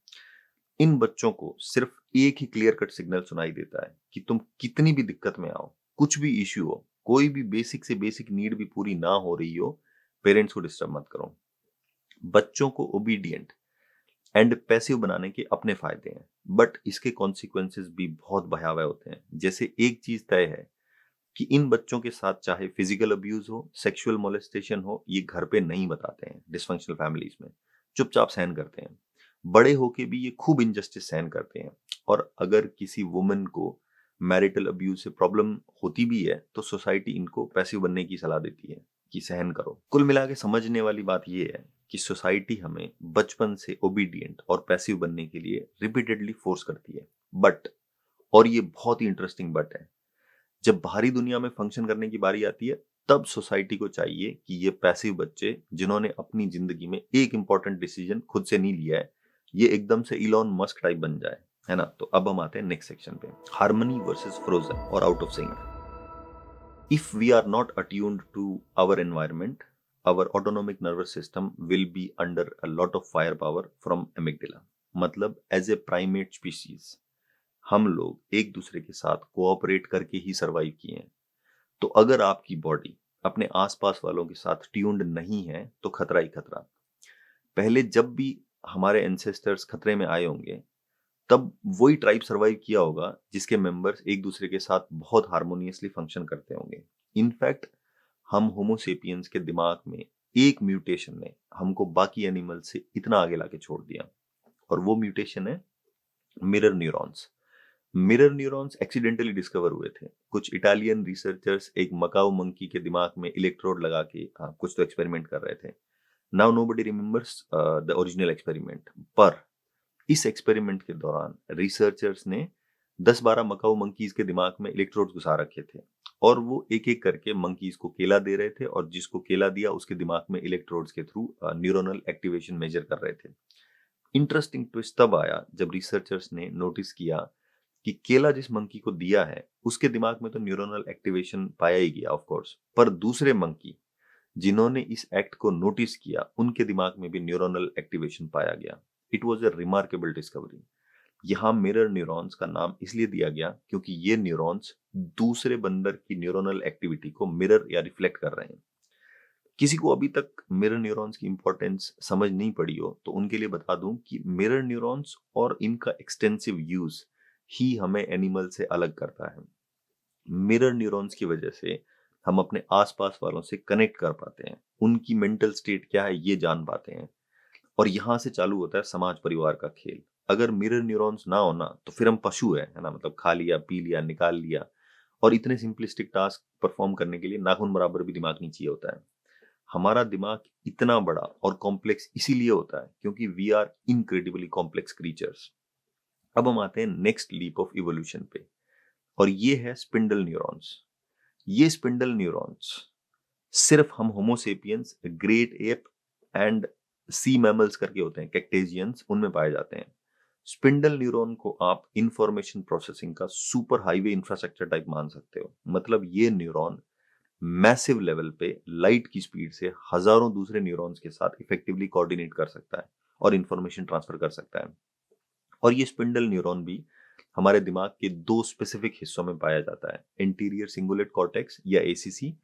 इन बच्चों को सिर्फ एक ही क्लियर कट सिग्नल सुनाई देता है कि तुम कितनी भी दिक्कत में आओ, कुछ भी इश्यू हो, कोई भी बेसिक से बेसिक नीड भी पूरी ना हो रही हो, पेरेंट्स को डिस्टर्ब मत करो। बच्चों को ओबीडियंट एंड पैसिव बनाने के अपने फायदे हैं, बट इसके कॉन्सिक्वेंसेस भी बहुत भयावह होते हैं। जैसे एक चीज तय है कि इन बच्चों के साथ चाहे फिजिकल अब्यूज हो, सेक्सुअल मोलेस्टेशन हो, ये घर पे नहीं बताते हैं डिसफंक्शनल फैमिलीज में, चुपचाप सहन करते हैं। बड़े होके भी ये खूब इनजस्टिस सहन करते हैं, और अगर किसी वुमन को मैरिटल अब्यूज से प्रॉब्लम होती भी है तो सोसाइटी इनको पैसिव बनने की सलाह देती है कि सहन करो। कुल मिला के समझने वाली बात यह है कि सोसाइटी हमें बचपन से ओबीडियंट और पैसिव बनने के लिए रिपीटेडली फोर्स करती है, बट, और ये बहुत ही इंटरेस्टिंग बट है, जब बाहरी दुनिया में फंक्शन करने की बारी आती है तब सोसाइटी को चाहिए कि ये पैसिव बच्चे जिन्होंने अपनी जिंदगी में एक इंपॉर्टेंट डिसीजन खुद से नहीं लिया है, ये एकदम से इलॉन मस्क टाइप बन जाए, है ना। तो अब हम आते हैं नेक्स्ट सेक्शन पे, हार्मनी वर्सेस फ्रोजन और out of sync. If we are not attuned to our environment, our autonomic nervous system will be under a lot of fire power from amygdala. मतलब एज ए प्राइमेट स्पीशीज हम लोग एक दूसरे के साथ कोऑपरेट करके ही सरवाइव किए हैं। तो अगर आपकी बॉडी अपने आसपास वालों के साथ ट्यून्ड नहीं है तो खतरा ही खतरा। पहले जब भी हमारे एंसेस्टर्स खतरे में आए होंगे तब वही ट्राइब सर्वाइव किया होगा जिसके मेंबर्स एक दूसरे के साथ बहुत हार्मोनियसली फंक्शन करते होंगे। इनफैक्ट हम होमोसेपियंस के दिमाग में एक म्यूटेशन ने हमको बाकी एनिमल से इतना आगे लाके छोड़ दिया, और वो म्यूटेशन है mirror neurons. Mirror neurons accidentally discover हुए थे। कुछ इटालियन रिसर्चर्स एक मकाऊ मंकी के दिमाग में इलेक्ट्रोड लगा के कुछ तो एक्सपेरिमेंट कर रहे थे। Now nobody remembers the original experiment, पर इस एक्सपेरिमेंट के दौरान रिसर्चर्स ने 10-12 मकाऊ मंकीज के दिमाग में इलेक्ट्रोड घुसा रखे थे, और वो एक एक करके मंकीज को केला दे रहे थे, और जिसको केला दिया उसके दिमाग में इलेक्ट्रोड्स के थ्रू न्यूरोनल एक्टिवेशन मेजर कर रहे थे। इंटरेस्टिंग ट्विस्ट तब आया जब रिसर्चर्स ने नोटिस किया कि केला जिस मंकी को दिया है उसके दिमाग में तो न्यूरोनल एक्टिवेशन पाया ही गया ऑफ कोर्स, पर दूसरे मंकी जिन्होंने इस एक्ट को नोटिस किया उनके दिमाग में भी न्यूरोनल एक्टिवेशन पाया गया। It was a remarkable discovery. यहाँ मिरर न्यूरॉन्स का नाम इसलिए दिया गया क्योंकि ये न्यूरॉन्स दूसरे बंदर की न्यूरोनल एक्टिविटी को मिरर या रिफ्लेक्ट कर रहे हैं। किसी को अभी तक मिरर न्यूरॉन्स की इंपॉर्टेंस समझ नहीं पड़ी हो तो उनके लिए बता दूं कि मिरर न्यूरॉन्स और इनका एक्सटेंसिव यूज ही हमें एनिमल से अलग करता है। मिरर न्यूरॉन्स की वजह से हम अपने आसपास वालों से कनेक्ट कर पाते हैं, उनकी मेंटल स्टेट क्या है ये जान पाते हैं, और यहाँ से चालू होता है समाज परिवार का खेल। अगर मिरर न्यूरॉन्स ना होना तो फिर हम पशु है ना, मतलब खा लिया पी लिया निकाल लिया, और इतने सिंपलिस्टिक टास्क परफॉर्म करने के लिए नाखून बराबर भी दिमाग नहीं चाहिए होता है। हमारा दिमाग इतना बड़ा और कॉम्प्लेक्स इसीलिए होता है क्योंकि we are incredibly complex creatures. अब हम आते हैं नेक्स्ट लीप ऑफ इवोल्यूशन पे, और ये है स्पिंडल न्यूरॉन्स। ये स्पिंडल न्यूरॉन्स सिर्फ हम homo sapiens, great ape and sea mammals करके होते हैं, कैक्टेजियंस, उनमें पाए जाते हैं। स्पिंडल न्यूरॉन को आप इंफॉर्मेशन प्रोसेसिंग का सुपर हाईवे इंफ्रास्ट्रक्चर टाइप मान सकते हो। मतलब ये न्यूरॉन मैसिव लेवल पे लाइट की स्पीड से हजारों दूसरे न्यूरॉन्स के साथ इफेक्टिवली कोऑर्डिनेट कर सकता है और इंफॉर्मेशन ट्रांसफर कर सकता है। और ये स्पिंडल न्यूरॉन भी हमारे दिमाग के दो स्पेसिफिक हिस्सों में पाया जाता है, एंटीरियर सिंगुलेट कॉर्टेक्स या एसीसी,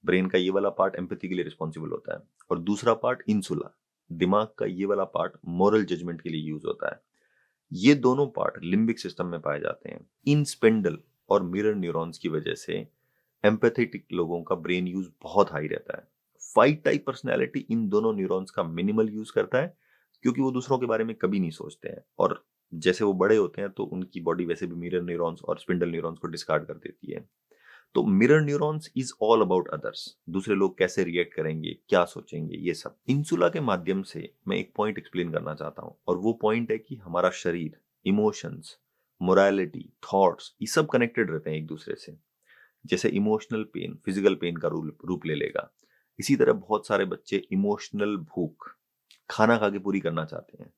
ब्रेन का ये वाला पार्ट एम्पैथी के लिए रिस्पॉन्सिबल होता है, और दूसरा पार्ट इंसुला, दिमाग का ये वाला पार्ट मोरल जजमेंट के लिए यूज होता है। ये दोनों पार्ट लिम्बिक सिस्टम में पाए जाते हैं। इन स्पिंडल और मिरर न्यूरॉन्स की वजह से एम्पैथेटिक लोगों का ब्रेन यूज बहुत हाई रहता है। फाइट टाइप पर्सनैलिटी इन दोनों न्यूरॉन्स का मिनिमल यूज करता है क्योंकि वो दूसरों के बारे में कभी नहीं सोचते हैं, और जैसे वो बड़े होते हैं तो उनकी बॉडी वैसे भी मिरर न्यूरॉन्स और स्पिंडल न्यूरॉन्स को डिस्कार्ड कर देती है। तो mirror neurons is all about others, दूसरे लोग कैसे रिएक्ट करेंगे, क्या सोचेंगे, ये सब। इंसुला के माध्यम से मैं एक पॉइंट एक्सप्लेन करना चाहता हूं, और वो पॉइंट है कि हमारा शरीर, इमोशंस, मोरालिटी, थॉट्स, ये सब कनेक्टेड रहते हैं एक दूसरे से। जैसे इमोशनल पेन फिजिकल पेन का रूप ले लेगा, इसी तरह बहुत सारे बच्चे इमोशनल भूख खाना खा के पूरी करना चाहते हैं।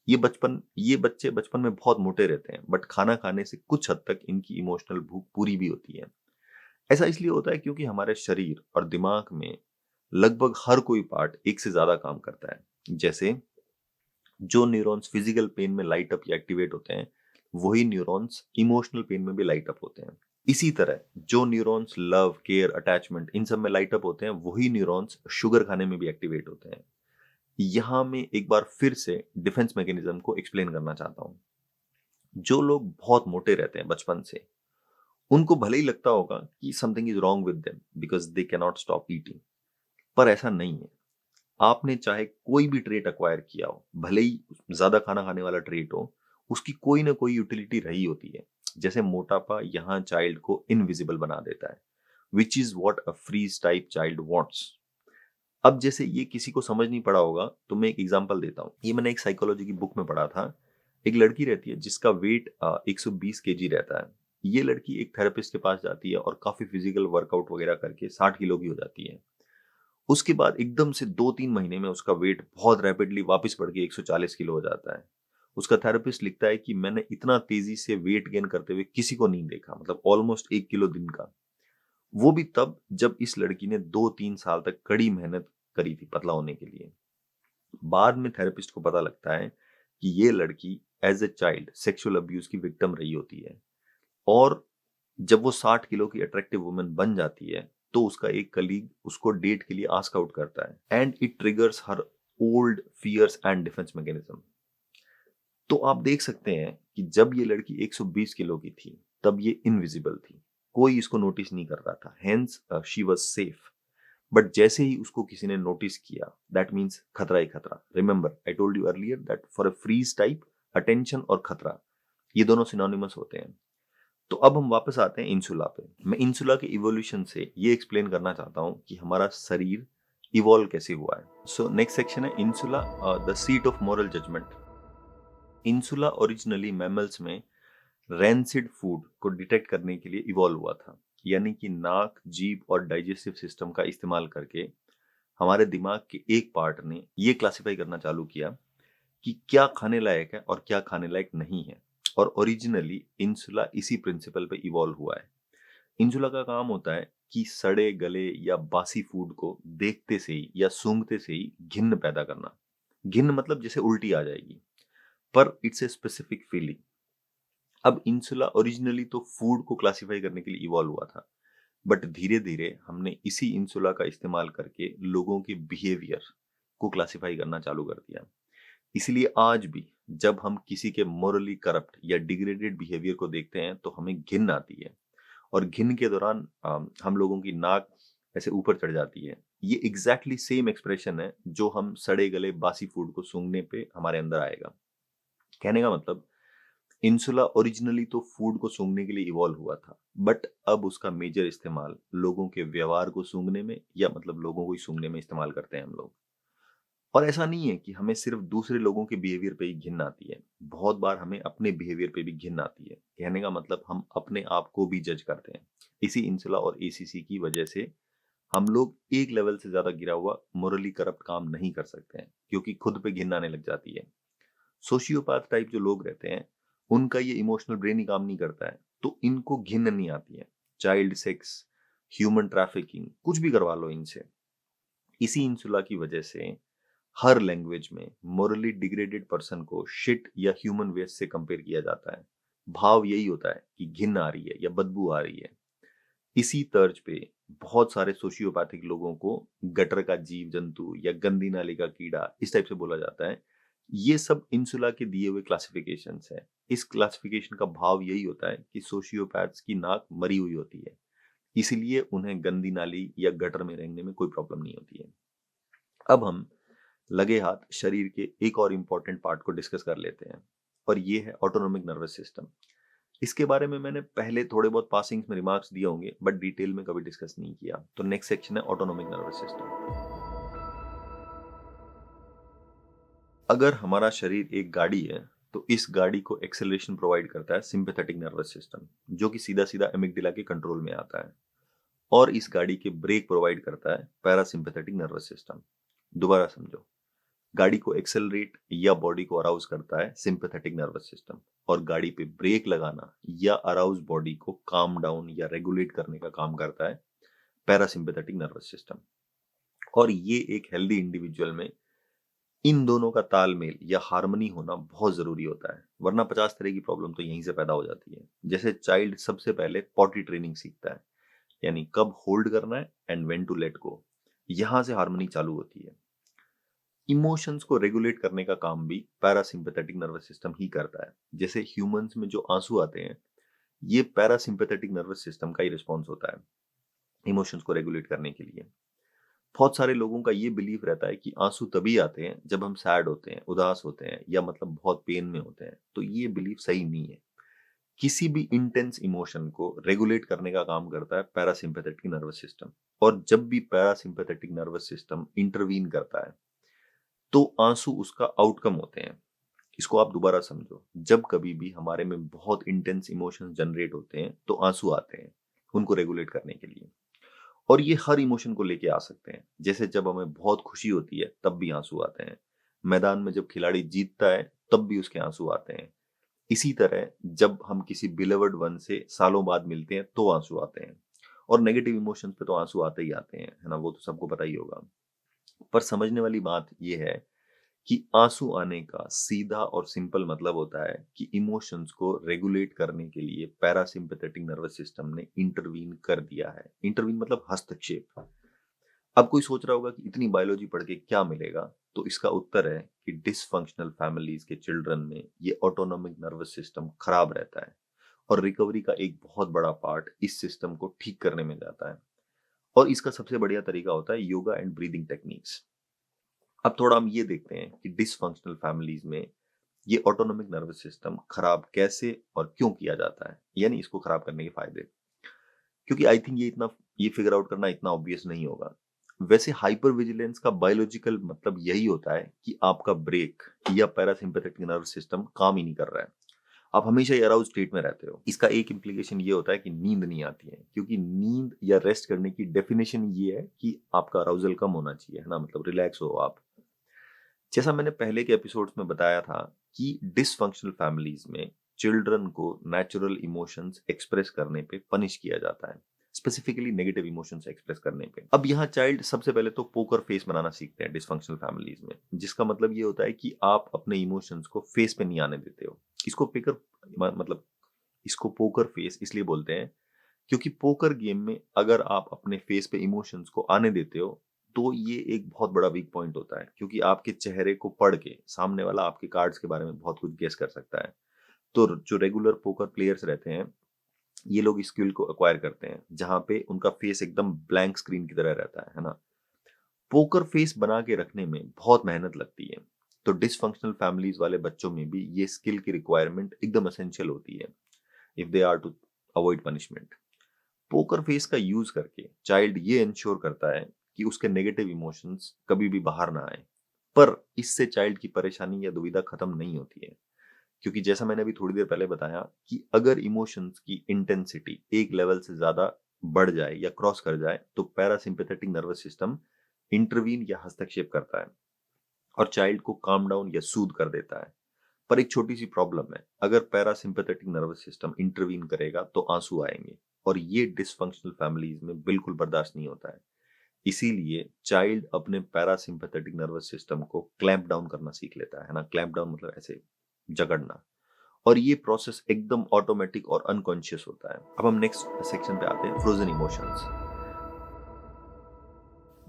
ये बच्चे बचपन में बहुत मोटे रहते हैं, बट खाना खाने से कुछ हद तक इनकी इमोशनल भूख पूरी भी होती है। ऐसा इसलिए होता है क्योंकि हमारे शरीर और दिमाग में लगभग हर कोई पार्ट एक से ज्यादा काम करता है। जैसे जो न्यूरॉन्स फिजिकल पेन में लाइट अप या एक्टिवेट होते हैं, वही न्यूरॉन्स इमोशनल पेन में भी लाइट अप होते हैं। इसी तरह जो न्यूरॉन्स लव, केयर, अटैचमेंट इन सब में लाइट अप होते हैं, वही न्यूरॉन्स शुगर खाने में भी एक्टिवेट होते हैं। यहां मैं एक बार फिर से डिफेंस मैकेनिज्म को एक्सप्लेन करना चाहता हूं। जो लोग बहुत मोटे रहते हैं बचपन से, उनको भले ही लगता होगा कि something is wrong with them because they can not stop eating, पर ऐसा नहीं है। आपने चाहे कोई भी ट्रेट अक्वायर किया हो, भले ही ज्यादा खाना खाने वाला ट्रेट हो, उसकी कोई ना कोई यूटिलिटी रही होती है। जैसे मोटापा यहाँ चाइल्ड को इनविजिबल बना देता है, which is what a freeze type child wants. अब जैसे ये किसी को समझ नहीं पड़ा होगा तो मैं एक एग्जांपल देता हूँ। ये मैंने एक साइकोलॉजी की बुक में पढ़ा था। एक लड़की रहती है जिसका वेट 120 केजी रहता है। ये लड़की एक थेरेपिस्ट के पास जाती है और काफी फिजिकल वर्कआउट वगैरह करके 60 किलो की हो जाती है। उसके बाद एकदम से 2-3 महीने में उसका वेट बहुत रैपिडली वापस बढ़ के 140 किलो हो जाता है। उसका थेरेपिस्ट लिखता है कि मैंने इतना तेजी से वेट गेन करते हुए किसी को नहीं देखा, मतलब ऑलमोस्ट 1 किलो दिन का। वो भी तब जब इस लड़की ने 2-3 साल तक कड़ी मेहनत करी थी पतला होने के लिए। बाद में थेरेपिस्ट को पता लगता है कि ये लड़की as a child sexual abuse की विक्टिम रही होती है, और जब वो 60 किलो की अट्रैक्टिव वुमेन बन जाती है तो उसका एक कलीग उसको डेट के लिए आस्क आउट करता है, and it triggers her old fears and defence mechanism. तो आप देख सकते हैं कि जब ये लड़की 120 किलो की थी, तब ये इनविजिबल थी। कोई इसको नोटिस नहीं कर रहा था, hence she was safe. But जैसे ही उसको किसी ने नोटिस किया, दैट मीन्स खतरा ही खतरा। Remember I told you earlier that for a freeze type, attention और खतरा ये दोनों सिनोनिमस होते हैं। तो अब हम वापस आते हैं इंसुला पे। मैं इंसुला के इवोल्यूशन से ये एक्सप्लेन करना चाहता हूँ कि हमारा शरीर इवॉल्व कैसे हुआ है। सो नेक्स्ट सेक्शन है insula, the seat of moral judgement. Insula originally mammals में रैंसिड फूड को डिटेक्ट करने के लिए इवॉल्व हुआ था, यानी कि नाक, जीभ और डाइजेस्टिव सिस्टम का इस्तेमाल करके हमारे दिमाग के एक पार्ट ने ये क्लासिफाई करना चालू किया कि क्या खाने लायक है और क्या खाने लायक नहीं है। और ओरिजिनली इंसुला इसी प्रिंसिपल पे इवॉल्व हुआ है। इंसुला का काम होता है कि सड़े गले या बासी फूड को देखते से ही या सूंघते से ही घिन्न पैदा करना। घिन्न मतलब जैसे उल्टी आ जाएगी, पर इट्स ए स्पेसिफिक फीलिंग। अब इंसुला ओरिजिनली तो फूड को क्लासिफाई करने के लिए इवॉल्व हुआ था, बट धीरे धीरे हमने इसी इंसुला का इस्तेमाल करके लोगों के बिहेवियर को क्लासिफाई करना चालू कर दिया। इसलिए आज भी जब हम किसी के मोरली करप्ट या डिग्रेडेड बिहेवियर को देखते हैं तो हमें घिन आती है, और घिन के दौरान हम लोगों की नाक ऐसे ऊपर चढ़ जाती है। ये एग्जैक्टली सेम एक्सप्रेशन है जो हम सड़े गले बासी फूड को सूंघने पे हमारे अंदर आएगा। कहने का मतलब इंसुला ओरिजिनली तो फूड को सूंघने के लिए इवॉल्व हुआ था, बट अब उसका मेजर इस्तेमाल लोगों के व्यवहार को सूंघने में या मतलब लोगों को ही सूंघने में इस्तेमाल करते हैं हम लोग। और ऐसा नहीं है कि हमें सिर्फ दूसरे लोगों के बिहेवियर पे ही घिन आती है, बहुत बार हमें अपने बिहेवियर पे भी घिन आती है। कहने का मतलब हम अपने आप को भी जज करते हैं। इसी इंसुला और एसीसी की वजह से हम लोग एक लेवल से ज्यादा गिरा हुआ मोरली करप्ट काम नहीं कर सकते हैं, क्योंकि खुद पे घिन आने लग जाती है। सोशियोपैथ टाइप जो लोग रहते हैं, उनका ये इमोशनल ब्रेन ही काम नहीं करता है, तो इनको घिन नहीं आती है। चाइल्ड सेक्स, ह्यूमन ट्रैफिकिंग, कुछ भी करवा लो इनसे। इसी इंसुला की वजह से हर लैंग्वेज में मोरली डिग्रेडेड पर्सन को शिट या ह्यूमन वेस्ट से कंपेयर किया जाता है। भाव यही होता है कि घिन आ रही है या बदबू आ रही है। इसी तर्ज पे बहुत सारे सोशियोपैथिक लोगों को गटर का जीव जंतु या गंदी नाली का कीड़ा इस टाइप से बोला जाता है। ये सब इंसुला के दिए हुए क्लासिफिकेशंस है। इस क्लासिफिकेशन का भाव यही होता है कि सोशियोपैथ्स की नाक मरी हुई होती है, इसलिए उन्हें गंदी नाली या गटर में रहने में कोई प्रॉब्लम नहीं होती है। अब हम लगे हाथ शरीर के एक और इम्पोर्टेंट पार्ट को डिस्कस कर लेते हैं, और ये है ऑटोनोमिक नर्वस सिस्टम। इसके बारे में मैंने पहले थोड़े बहुत पासिंग में रिमार्क्स दिए होंगे, बट डिटेल में कभी डिस्कस नहीं किया। तो नेक्स्ट सेक्शन है ऑटोनोमिक नर्वस सिस्टम। अगर हमारा शरीर एक गाड़ी है, तो इस गाड़ी को एक्सेलरेशन प्रोवाइड करता है सिंपैथेटिक नर्वस सिस्टम, जो कि सीधा सीधा एमिगडाला के कंट्रोल में आता है। और इस गाड़ी के ब्रेक प्रोवाइड करता है पैरासिम्पैथेटिक नर्वस सिस्टम। दोबारा समझो, गाड़ी को एक्सेलरेट या बॉडी को अराउज करता है सिंपैथेटिक नर्वस सिस्टम, और गाड़ी पे ब्रेक लगाना या अराउज बॉडी को काम डाउन या रेगुलेट करने का काम करता है पैरासिम्पैथेटिक नर्वस सिस्टम। और ये एक हेल्दी इंडिविजुअल में इन दोनों का तालमेल या हार्मनी होना बहुत जरूरी होता है, वरना 50 तरह की प्रॉब्लम तो यहीं से पैदा हो जाती है। जैसे चाइल्ड सबसे पहले पॉटी ट्रेनिंग सीखता है, यानी कब होल्ड करना है and when to let go. यहां से हार्मनी चालू होती है। इमोशंस को रेगुलेट करने का काम भी पैरासिम्पैथेटिक नर्वस सिस्टम ही करता है। जैसे ह्यूमंस में जो आंसू आते हैं, ये पैरासिम्पैथेटिक नर्वस सिस्टम का ही रिस्पॉन्स होता है इमोशंस को रेगुलेट करने के लिए। बहुत सारे लोगों का ये बिलीफ रहता है कि आंसू तभी आते हैं जब हम सैड होते हैं, उदास होते हैं, या मतलब बहुत पेन में होते हैं। तो ये बिलीफ सही नहीं है। किसी भी इंटेंस इमोशन को रेगुलेट करने का काम करता है पैरासिम्पैथेटिक नर्वस सिस्टम। और जब भी पैरासिम्पैथेटिक नर्वस सिस्टम इंटरवीन करता है, तो आंसू उसका आउटकम होते हैं। इसको आप दोबारा समझो, जब कभी भी हमारे में बहुत इंटेंस इमोशंस जनरेट होते हैं तो आंसू आते हैं उनको रेगुलेट करने के लिए। और ये हर इमोशन को लेके आ सकते हैं। जैसे जब हमें बहुत खुशी होती है तब भी आंसू आते हैं, मैदान में जब खिलाड़ी जीतता है तब भी उसके आंसू आते हैं। इसी तरह जब हम किसी बिलवर्ड वन से सालों बाद मिलते हैं तो आंसू आते हैं। और नेगेटिव इमोशंस पे तो आंसू आते ही आते हैं, है ना, वो तो सबको पता ही होगा। पर समझने वाली बात यह है कि आंसू आने का सीधा और सिंपल मतलब होता है कि इमोशंस को रेगुलेट करने के लिए पैरासिम्पैथेटिक नर्वस सिस्टम ने इंटरवीन कर दिया है। इंटरवीन मतलब हस्तक्षेप। अब कोई सोच रहा होगा कि इतनी बायोलॉजी पढ़ के क्या मिलेगा, तो इसका उत्तर है कि डिसफंक्शनल फैमिलीज के चिल्ड्रन में ये ऑटोनॉमिक नर्वस सिस्टम खराब रहता है और रिकवरी का एक बहुत बड़ा पार्ट इस सिस्टम को ठीक करने में जाता है। और इसका सबसे बढ़िया तरीका होता है योगा एंड ब्रीदिंग टेक्निक्स। अब थोड़ा हम ये देखते हैं कि डिसफंक्शनल फैमिलीज में ये ऑटोनॉमिक नर्वस सिस्टम खराब कैसे और क्यों किया जाता है, यानी इसको खराब करने के फायदे। क्योंकि आई थिंक ये फिगर आउट करना इतना ऑब्वियस नहीं होगा। वैसे हाइपर विजिलेंस का बायोलॉजिकल मतलब यही होता है कि आपका ब्रेक या पैरासिम्पैथेटिक नर्वस सिस्टम काम ही नहीं कर रहा है। आप हमेशा ही अराउज स्टेट में रहते हो। इसका एक इम्प्लीकेशन ये होता है कि नींद नहीं आती है, क्योंकि नींद या रेस्ट करने की डेफिनेशन ये है कि आपका अराउजल कम होना चाहिए, है ना, मतलब रिलैक्स हो आप। जैसा मैंने पहले के एपिसोड्स में बताया था कि डिसफंक्शनल फैमिलीज में चिल्ड्रन को नेचुरल इमोशंस एक्सप्रेस करने पे पनिश किया जाता है, स्पेसिफिकली नेगेटिव इमोशंस एक्सप्रेस करने पे। अब यहाँ चाइल्ड सबसे पहले तो पोकर फेस बनाना सीखते हैं डिसफंक्शनल फैमिलीज में, जिसका मतलब ये होता है कि आप अपने इमोशंस को फेस पे नहीं आने देते हो। इसको पेकर मतलब इसको पोकर फेस इसलिए बोलते हैं क्योंकि पोकर गेम में अगर आप अपने फेस पे इमोशंस को आने देते हो तो ये एक बहुत बड़ा वीक पॉइंट होता है, क्योंकि आपके चेहरे को पढ़ के सामने वाला आपके कार्ड्स के बारे में बहुत कुछ गेस कर सकता है। तो जो रेगुलर पोकर प्लेयर्स रहते हैं, ये लोग इस स्किल को एक्वायर करते हैं जहां पे उनका फेस एकदम ब्लैंक स्क्रीन की तरह रहता है ना। पोकर फेस बना के रखने में बहुत मेहनत लगती है, तो डिसफंक्शनल फैमिलीज वाले बच्चों में भी ये स्किल की रिक्वायरमेंट एकदम एसेंशियल होती है if they are to avoid punishment. Poker face का यूज करके चाइल्ड ये इंश्योर करता है कि उसके नेगेटिव इमोशंस कभी भी बाहर ना आए। पर इससे चाइल्ड की परेशानी या दुविधा खत्म नहीं होती है, क्योंकि जैसा मैंने अभी थोड़ी देर पहले बताया कि अगर इमोशंस की इंटेंसिटी एक लेवल से ज्यादा बढ़ जाए या क्रॉस कर जाए तो पैरासिम्पैथेटिक नर्वस सिस्टम इंटरवीन या हस्तक्षेप करता है और चाइल्ड को काम डाउन या सूद कर देता है। पर एक छोटी सी प्रॉब्लम है, अगर पैरासिम्पैथेटिक नर्वस सिस्टम इंटरवीन करेगा तो आंसू आएंगे, और ये डिसफंक्शनल फैमिलीज में बिल्कुल बर्दाश्त नहीं होता है। इसीलिए चाइल्ड अपने पैरासिम्पैथेटिक नर्वस सिस्टम को क्लैंप डाउन करना सीख लेता है ना। क्लैंप डाउन मतलब ऐसे जकड़ना। और ये प्रोसेस एकदम ऑटोमेटिक और अनकॉन्शियस होता है। अब हम नेक्स्ट सेक्शन पे आते हैं, फ्रोजन इमोशंस।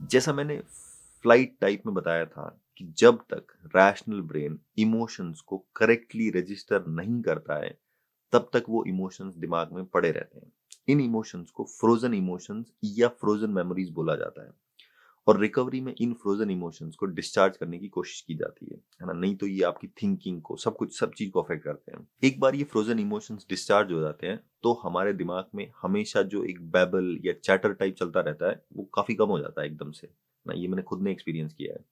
जैसा मैंने फ्लाइट टाइप में बताया था कि जब तक रैशनल ब्रेन इमोशंस को करेक्टली रजिस्टर नहीं करता है तब तक वो इमोशंस दिमाग में पड़े रहते हैं। इन इमोशंस को फ्रोजन इमोशंस या फ्रोजन मेमोरीज बोला जाता है, और रिकवरी में इन फ्रोजन इमोशंस को डिस्चार्ज करने की कोशिश की जाती है ना। नहीं तो ये आपकी थिंकिंग को, सब चीज को अफेक्ट करते हैं। एक बार ये फ्रोजन इमोशंस डिस्चार्ज हो जाते हैं तो हमारे दिमाग में हमेशा जो एक बैबल या चैटर टाइप चलता रहता है वो काफी कम हो जाता है एकदम से ना। ये मैंने खुद ने एक्सपीरियंस किया है।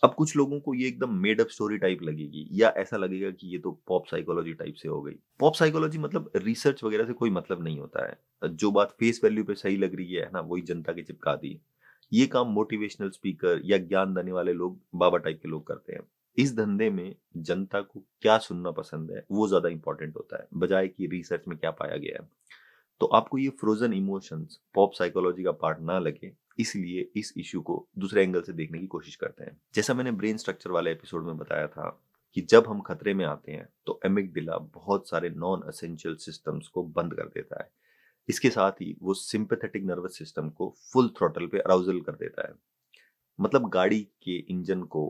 अब कुछ लोगों को ये एकदम मेड अप स्टोरी टाइप लगेगी, या ऐसा लगेगा कि ये तो पॉप साइकोलॉजी टाइप से हो गई। पॉप साइकोलॉजी मतलब रिसर्च वगैरह से कोई मतलब नहीं होता है, जो बात फेस वैल्यू पे सही लग रही है ना, वही जनता की चिपका दी। ये काम मोटिवेशनल स्पीकर या ज्ञान देने वाले लोग, बाबा टाइप के लोग करते हैं। इस धंधे में जनता को क्या सुनना पसंद है वो ज्यादा इंपॉर्टेंट होता है, बजाय कि रिसर्च में क्या पाया गया है। तो आपको ये फ्रोजन इमोशंस पॉप साइकोलॉजी का पार्ट ना लगे, इसलिए इस इश्यू को दूसरे एंगल से देखने की कोशिश करते हैं। जैसा मैंने ब्रेन स्ट्रक्चर वाले एपिसोड में बताया था कि जब हम खतरे में आते हैं तो एमिगडाला बहुत सारे नॉन एसेंशियल सिस्टम्स को बंद कर देता है। इसके साथ ही वो सिंपैथेटिक नर्वस सिस्टम को फुल थ्रॉटल पे अराउजल कर देता है, मतलब गाड़ी के इंजन को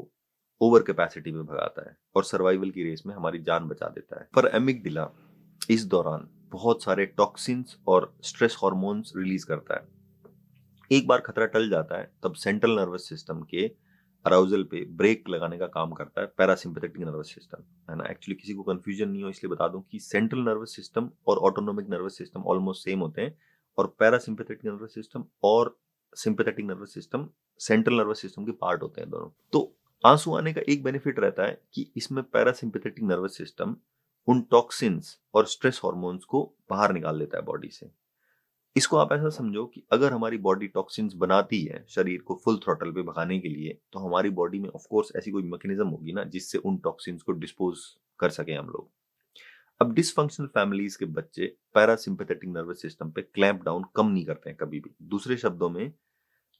ओवर कैपेसिटी में भगाता है और सर्वाइवल की रेस में हमारी जान बचा देता है। पर एमिगडाला इस दौरान बहुत सारे टॉक्सिन्स और स्ट्रेस हार्मोन्स रिलीज करता है। एक बार खतरा टल जाता है तब सेंट्रल नर्वस सिस्टम के अराउजल पे ब्रेक लगाने का काम करता है पैरासिम्पैथेटिक नर्वस सिस्टम, है ना। एक्चुअली किसी को कंफ्यूजन नहीं हो इसलिए बता दूं कि सेंट्रल नर्वस सिस्टम और autonomic nervous system almost same होते हैं, और पैरासिम्पैथेटिक नर्वस सिस्टम और sympathetic nervous system central nervous system के पार्ट होते हैं दोनों। तो आंसू आने का एक बेनिफिट रहता है कि इसमें पैरासिम्पैथेटिक नर्वस सिस्टम उन टॉक्सिन्स और स्ट्रेस हार्मोन्स को बाहर निकाल लेता है बॉडी से। इसको आप ऐसा समझो कि अगर हमारी बॉडी टॉक्सिन्स बनाती है शरीर को फुल थ्रॉटल पे भगाने के लिए, तो हमारी बॉडी में ऑफ कोर्स ऐसी कोई मैकेनिज्म होगी ना जिससे उन टॉक्सिन्स को डिस्पोज कर सके हम लोग। अब डिसफंक्शनल फैमिलीज के बच्चे पैरासिम्पैथेटिक नर्वस सिस्टम पे क्लैंप डाउन कम नहीं करते हैं कभी भी। दूसरे शब्दों में,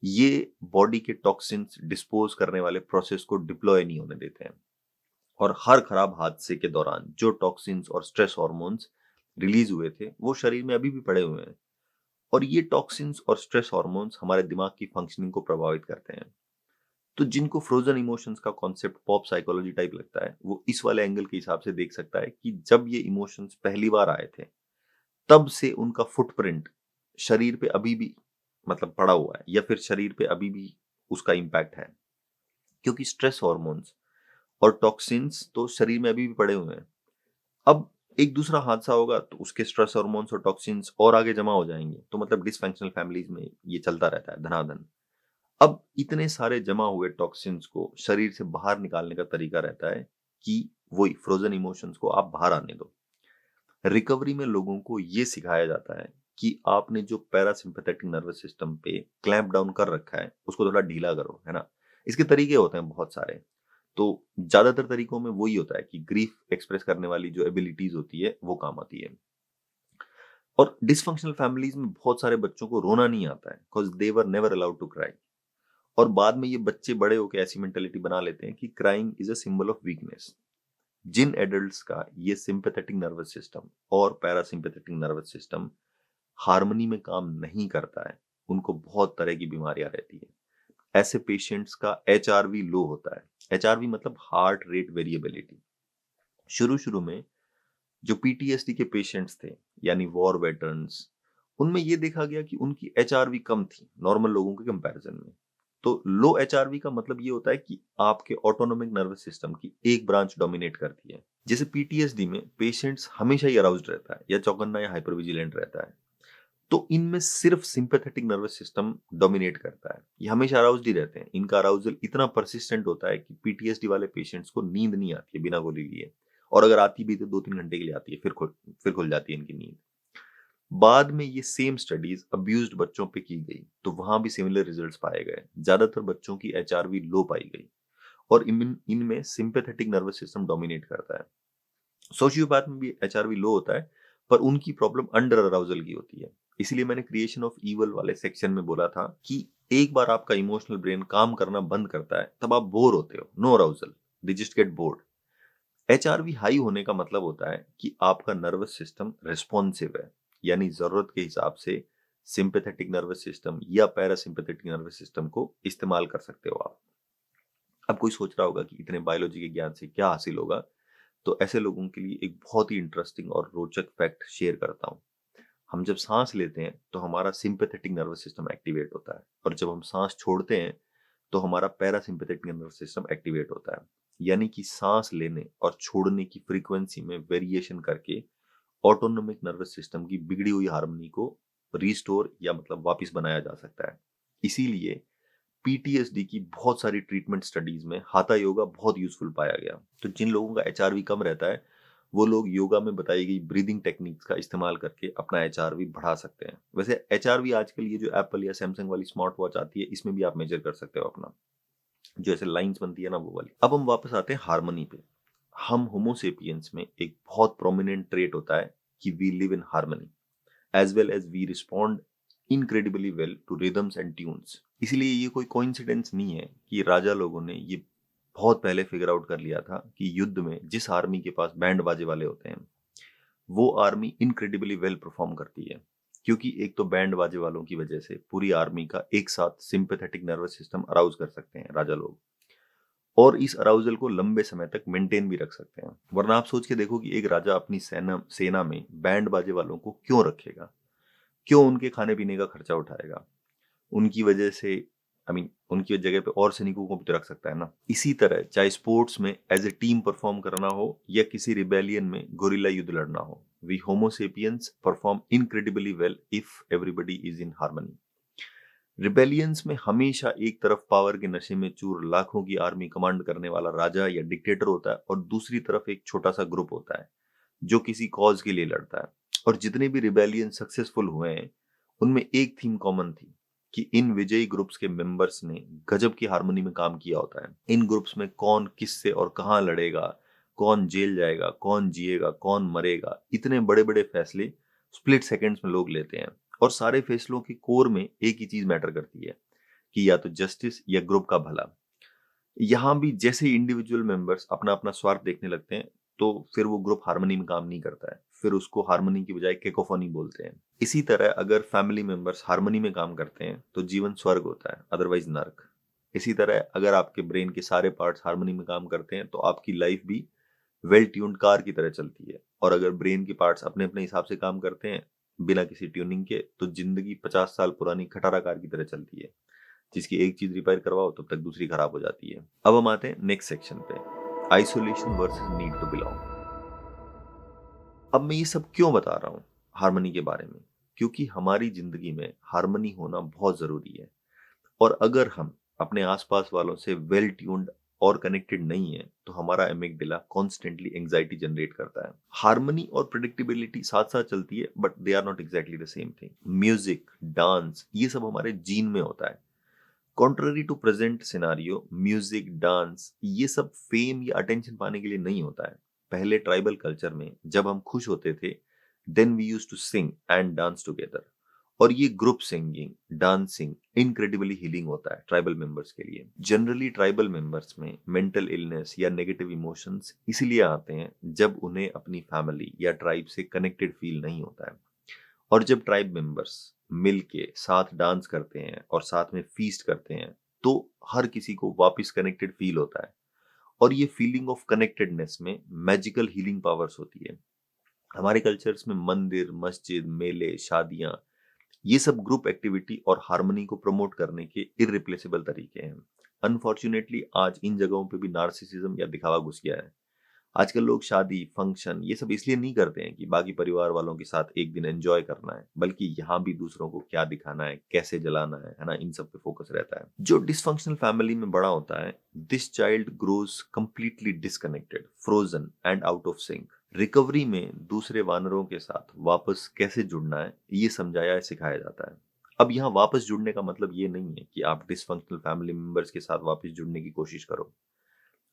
ये बॉडी के टॉक्सिन्स डिस्पोज करने वाले प्रोसेस को डिप्लॉय नहीं होने देते हैं, और हर खराब हादसे के दौरान जो टॉक्सिन्स और स्ट्रेस हार्मोन्स रिलीज हुए थे वो शरीर में अभी भी पड़े हुए हैं। और ये टॉक्सिन्स और स्ट्रेस हार्मोन्स हमारे दिमाग की फंक्शनिंग को प्रभावित करते हैं। तो जिनको फ्रोजन इमोशंस का कॉन्सेप्ट पॉप साइकोलॉजी टाइप लगता है, वो इस वाले एंगल के हिसाब से देख सकता है कि जब ये इमोशंस पहली बार आए थे, तब से उनका फुटप्रिंट शरीर पे अभी भी मतलब पड़ा हुआ है, या फिर शरीर पे अभी भी उसका इम्पैक्ट है। क्योंकि स्ट्रेस हार्मोन्स और टॉक्सिन्स तो शरीर में अभी भी पड़े हुए हैं। अब एक दूसरा हादसा होगा तो उसके स्ट्रेस हार्मोन्स और टॉक्सिन्स और आगे जमा हो जाएंगे, तो मतलब डिसफंक्शनल फैमिलीज में ये चलता रहता है धनाधन। अब इतने सारे जमा हुए टॉक्सिन्स को शरीर से बाहर निकालने का तरीका रहता है कि वही फ्रोजन इमोशंस को आप बाहर आने दो। रिकवरी में लोगों को ये सिखाया जाता है कि आपने जो पैरासिम्पैथेटिक नर्वस सिस्टम पे क्लैंप डाउन कर रखा है, उसको थोड़ा ढीला करो, है ना। इसके तरीके होते हैं बहुत सारे। तो ज्यादातर तरीकों में वही होता है कि ग्रीफ एक्सप्रेस करने वाली जो एबिलिटीज होती है वो काम आती है। और डिसफंक्शनल फैमिलीज में बहुत सारे बच्चों को रोना नहीं आता है because they were never allowed to cry. और बाद में ये बच्चे बड़े होकर ऐसी मेंटेलिटी बना लेते हैं कि crying is a symbol of weakness. जिन एडल्ट्स का ये सिंपैथेटिक नर्वस सिस्टम और पैरासिम्पैथेटिक नर्वस सिस्टम हार्मनी में काम नहीं करता है, उनको बहुत तरह की बीमारियां रहती है। ऐसे पेशेंट्स का एचआरवी लो होता है। एचआरवी मतलब हार्ट रेट वेरिएबिलिटी। शुरू शुरू में जो पीटीएसडी के पेशेंट्स थे, यानी वॉर वेटरन्स, उनमें ये देखा गया कि उनकी एचआरवी कम थी नॉर्मल लोगों के कंपैरिजन में। तो लो एचआरवी का मतलब ये होता है कि आपके ऑटोनोमिक नर्वस सिस्टम की एक ब्रांच डोमिनेट करती है। जैसे पीटीएसडी में पेशेंट्स हमेशा ही अराउज्ड रहता है, या चौकन्ना या हाइपर विजिलेंट रहता है। तो इनमें सिर्फ सिंपैथेटिक नर्वस सिस्टम डोमिनेट करता है, ये हमेशा अराउज्ड ही रहते हैं। इनका अराउजल इतना परसिस्टेंट होता है कि पीटीएसडी वाले पेशेंट्स को नींद नहीं आती है बिना गोली लिए, और अगर आती भी तो 2-3 घंटे के लिए आती है, फिर खुल जाती है इनकी नींद। बाद में ये सेम स्टडीज अब्यूज्ड बच्चों पे की गई, तो वहां भी सिमिलर रिजल्ट्स पाए गए। ज्यादातर बच्चों की एचआरवी लो पाई गई, और इनमें सिंपैथेटिक नर्वस सिस्टम डोमिनेट करता है। सोशियोपैथ में भी एचआरवी लो होता है, पर उनकी प्रॉब्लम अंडर अराउजल की होती है। इसीलिए मैंने क्रिएशन ऑफ ईवल वाले सेक्शन में बोला था कि एक बार आपका इमोशनल ब्रेन काम करना बंद करता है, तब आप बोर होते हो, no arousal, they just get bored. HRV high होने का मतलब होता है कि आपका नर्वस सिस्टम रिस्पॉन्सिव है, यानी जरूरत के हिसाब से सिंपैथेटिक नर्वस सिस्टम या पैरासिम्पैथेटिक नर्वस सिस्टम को इस्तेमाल कर सकते हो आप। अब कोई सोच रहा होगा कि इतने बायोलॉजी के ज्ञान से क्या हासिल होगा। तो ऐसे लोगों के लिए एक बहुत ही इंटरेस्टिंग और रोचक फैक्ट शेयर करता हूँ। हम जब सांस लेते हैं तो हमारा सिंपैथेटिक नर्वस सिस्टम एक्टिवेट होता है, और जब हम सांस छोड़ते हैं तो हमारा पैरासिम्पैथेटिक नर्वस सिस्टम एक्टिवेट होता है। यानी कि सांस लेने और छोड़ने की फ्रीक्वेंसी में वेरिएशन करके ऑटोनोमिक नर्वस सिस्टम की बिगड़ी हुई हार्मनी को रिस्टोर या मतलब वापस बनाया जा सकता है। इसीलिए पीटीएसडी की बहुत सारी ट्रीटमेंट स्टडीज में हाथा योगा बहुत यूजफुल पाया गया। तो जिन लोगों का एचआरवी कम रहता है, वो लोग योगा में बताई गई ब्रीदिंग टेक्निक्स का इस्तेमाल करके अपना एचआरवी बढ़ा सकते हैं। वैसे एचआरवी आजकल ये जो एप्पल या सैमसंग वाली स्मार्ट वॉच आती है, इसमें भी आप मेजर कर सकते हो अपना, जो ऐसे लाइंस बनती है ना, वो वाली। अब हम वापस आते हैं हार्मनी पे। हम होमोसेपियंस में एक बहुत प्रोमिनेंट ट्रेट होता है कि we live in harmony as well as we respond incredibly well to rhythms and tunes. इसलिए ये कोई कोइंसिडेंस नहीं है कि राजा लोगों ने ये बहुत पहले फिगर आउट कर लिया था कि युद्ध में जिस आर्मी के पास बैंड बाजे वाले होते हैं, वो आर्मी इनक्रेडिबली वेल परफॉर्म करती है। क्योंकि एक तो बैंड बाजे वालों की वजह से पूरी आर्मी का एक साथ सिंपैथेटिक नर्वस सिस्टम अराउज कर सकते हैं राजा लोग, और इस अराउजल को लंबे समय तक मेंटेन भी रख सकते हैं। वरना आप सोच के देखो कि एक राजा अपनी सेना में बैंड बाजे वालों को क्यों रखेगा, क्यों उनके खाने पीने का खर्चा उठाएगा। उनकी वजह से उनकी जगह पे और सैनिकों को भी तो रख सकता है ना। इसी तरह चाहे स्पोर्ट्स में एज ए टीम परफॉर्म करना हो या किसी रिबेलियन में गोरिल्ला युद्ध लड़ना हो, we homo sapiens perform incredibly well if everybody is in harmony. Rebellions में हमेशा एक तरफ पावर के नशे में चूर लाखों की आर्मी कमांड करने वाला राजा या डिक्टेटर होता है, और दूसरी तरफ एक छोटा सा ग्रुप होता है जो किसी कॉज के लिए लड़ता है। और जितने भी रिबेलियन सक्सेसफुल हुए हैं, उनमें एक थीम कॉमन थी कि इन विजयी ग्रुप्स के मेंबर्स ने गजब की हार्मनी में काम किया होता है। इन ग्रुप्स में कौन किससे और कहाँ लड़ेगा, कौन जेल जाएगा, कौन जिएगा, कौन मरेगा, इतने बड़े बड़े फैसले स्प्लिट सेकंड्स में लोग लेते हैं। और सारे फैसलों के कोर में एक ही चीज मैटर करती है कि या तो जस्टिस या ग्रुप का भला। यहाँ भी जैसे इंडिविजुअल मेंबर्स अपना अपना स्वार्थ देखने लगते हैं, तो फिर वो ग्रुप हार्मनी में काम नहीं करता है। फिर उसको हार्मनी की बजाय केकोफोनी बोलते हैं। इसी तरह अगर फैमिली मेंबर्स हार्मनी में काम करते हैं तो जीवन स्वर्ग होता है, अदरवाइज नर्क। इसी तरह अगर आपके ब्रेन के सारे पार्ट्स हार्मनी में काम करते हैं तो आपकी लाइफ भी वेल ट्यून्ड कार की तरह चलती है। और अगर ब्रेन के पार्ट्स अपने अपने हिसाब से काम करते हैं बिना किसी ट्यूनिंग के, तो जिंदगी 50 साल पुरानी खटारा कार की तरह चलती है, जिसकी एक चीज रिपेयर करवाओ तब तक दूसरी खराब हो जाती है। अब हम आते हैं नेक्स्ट सेक्शन पे, isolation versus need to belong. अब मैं ये सब क्यों बता रहा हूँ हार्मनी के बारे में? क्योंकि हमारी जिंदगी में हार्मनी होना बहुत जरूरी है। और अगर हम अपने आसपास वालों से वेल ट्यून्ड और कनेक्टेड नहीं है तो हमारा एमिगडाला कॉन्स्टेंटली एंजाइटी जनरेट करता है। हार्मनी और प्रेडिक्टेबिलिटी साथ साथ चलती है, but they are not exactly the same thing. Music, dance, ये सब हमारे जीन में होता है। Contrary to present scenario, music, dance ये सब फेम या अटेंशन पाने के लिए नहीं होता है। पहले ट्राइबल कल्चर में जब हम खुश होते थे, then we used to sing and dance together. और ये group singing, dancing incredibly healing होता है ट्राइबल मेंबर्स के लिए। जनरली ट्राइबल मेंबर्स में मेंटल इलनेस या नेगेटिव इमोशंस इसलिए आते हैं जब उन्हें अपनी फैमिली या ट्राइब से कनेक्टेड फील नहीं होता है। और जब ट्राइब मेंबर्स मिल के साथ डांस करते हैं और साथ में फीस्ट करते हैं तो हर किसी को वापस कनेक्टेड फील होता है। और ये फीलिंग ऑफ कनेक्टेडनेस में मैजिकल हीलिंग पावर्स होती है। हमारे कल्चर्स में मंदिर, मस्जिद, मेले, शादियां, ये सब ग्रुप एक्टिविटी और हार्मनी को प्रमोट करने के इररिप्लेसेबल तरीके हैं। अनफॉर्चुनेटली आज इन जगहों पे भी नार्सिसिज्म या दिखावा घुस गया है। आजकल लोग शादी, फंक्शन ये सब इसलिए नहीं करते हैं कि बाकी परिवार वालों के साथ एक दिन एंजॉय करना है, बल्कि यहाँ भी दूसरों को क्या दिखाना है, कैसे जलाना है ना, इन सब पे फोकस रहता है। जो डिसफंक्शनल फैमिली में बड़ा होता है, this child grows completely disconnected, frozen and out of sync. Recovery में दूसरे वानरों के साथ वापस कैसे जुड़ना है ये समझाया सिखाया जाता है। अब यहाँ वापस जुड़ने का मतलब ये नहीं है कि आप डिसफंक्शनल फैमिली मेंबर्स के साथ वापस जुड़ने की कोशिश करो।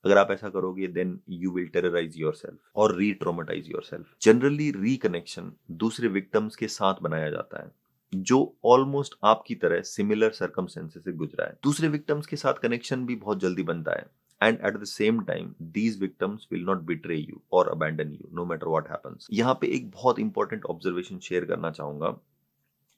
अगर आप ऐसा करोगे then you will terrorize yourself और retraumatize yourself. Generally reconnection दूसरे विक्टिम्स के साथ बनाया जाता है जो ऑलमोस्ट आपकी तरह सिमिलर सर्कमस्टेंसेस से गुजरा है। दूसरे विक्टिम्स के साथ कनेक्शन भी बहुत जल्दी बनता है and at the same time these victims will not betray you और abandon you no matter what happens. यहाँ पे एक बहुत इंपॉर्टेंट ऑब्जर्वेशन शेयर करना चाहूंगा।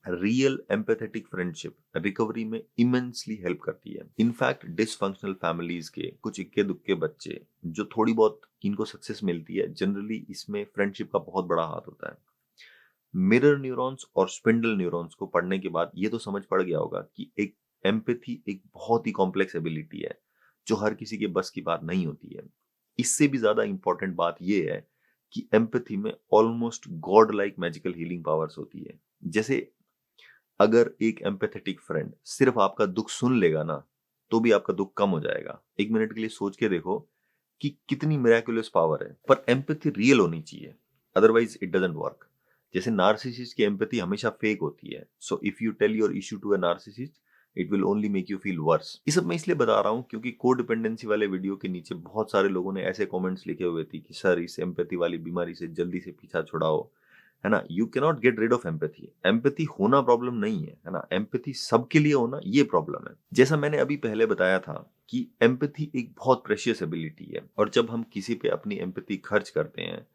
रियल एम्पैथेटिक फ्रेंडशिप रिकवरी में इमेंसली हेल्प करती है। इनफैक्ट डिसफंक्शनल फैमिलीज के कुछ इक्के दुक्के बच्चे जो थोड़ी बहुत इनको सक्सेस मिलती है, जनरली इसमें फ्रेंडशिप का बहुत बड़ा हाथ होता है। मिरर न्यूरॉन्स और स्पिंडल न्यूरॉन्स को पढ़ने के बाद ये तो समझ पड़ गया होगा कि एक एम्पैथी एक बहुत ही कॉम्प्लेक्स एबिलिटी है जो हर किसी के बस की बात नहीं होती है। इससे भी ज्यादा इंपॉर्टेंट बात यह है कि एम्पैथी में almost God like magical healing powers होती है। जैसे अगर एक एम्पैथेटिक फ्रेंड सिर्फ आपका दुख सुन लेगा ना, तो भी आपका दुख कम हो जाएगा। एक मिनट के लिए सोच के देखो कि कितनी मिराकुलस पावर है। पर एम्पैथी रियल होनी चाहिए, अदरवाइज इट डजंट वर्क। जैसे नार्सिसिस्ट की एम्पैथी हमेशा फेक होती है। So if you tell your issue to a narcissist, it will only make you feel worse. ये सब मैं इसलिए बता रहा हूँ क्योंकि कोडिपेंडेंसी वाले वीडियो के नीचे बहुत सारे लोगों ने ऐसे कमेंट्स लिखे हुए थे कि सर इस एम्पैथी वाली बीमारी से जल्दी से पीछा छुड़ाओ, है ना। You can not get rid of empathy. Empathy होना प्रॉब्लम नहीं है ना। एम्पैथी सबके लिए होना ये प्रॉब्लम है। जैसा मैंने अभी पहले बताया था कि एम्पैथी एक बहुत प्रेशियस एबिलिटी है और जब हम किसी पे अपनी एम्पैथी खर्च करते हैं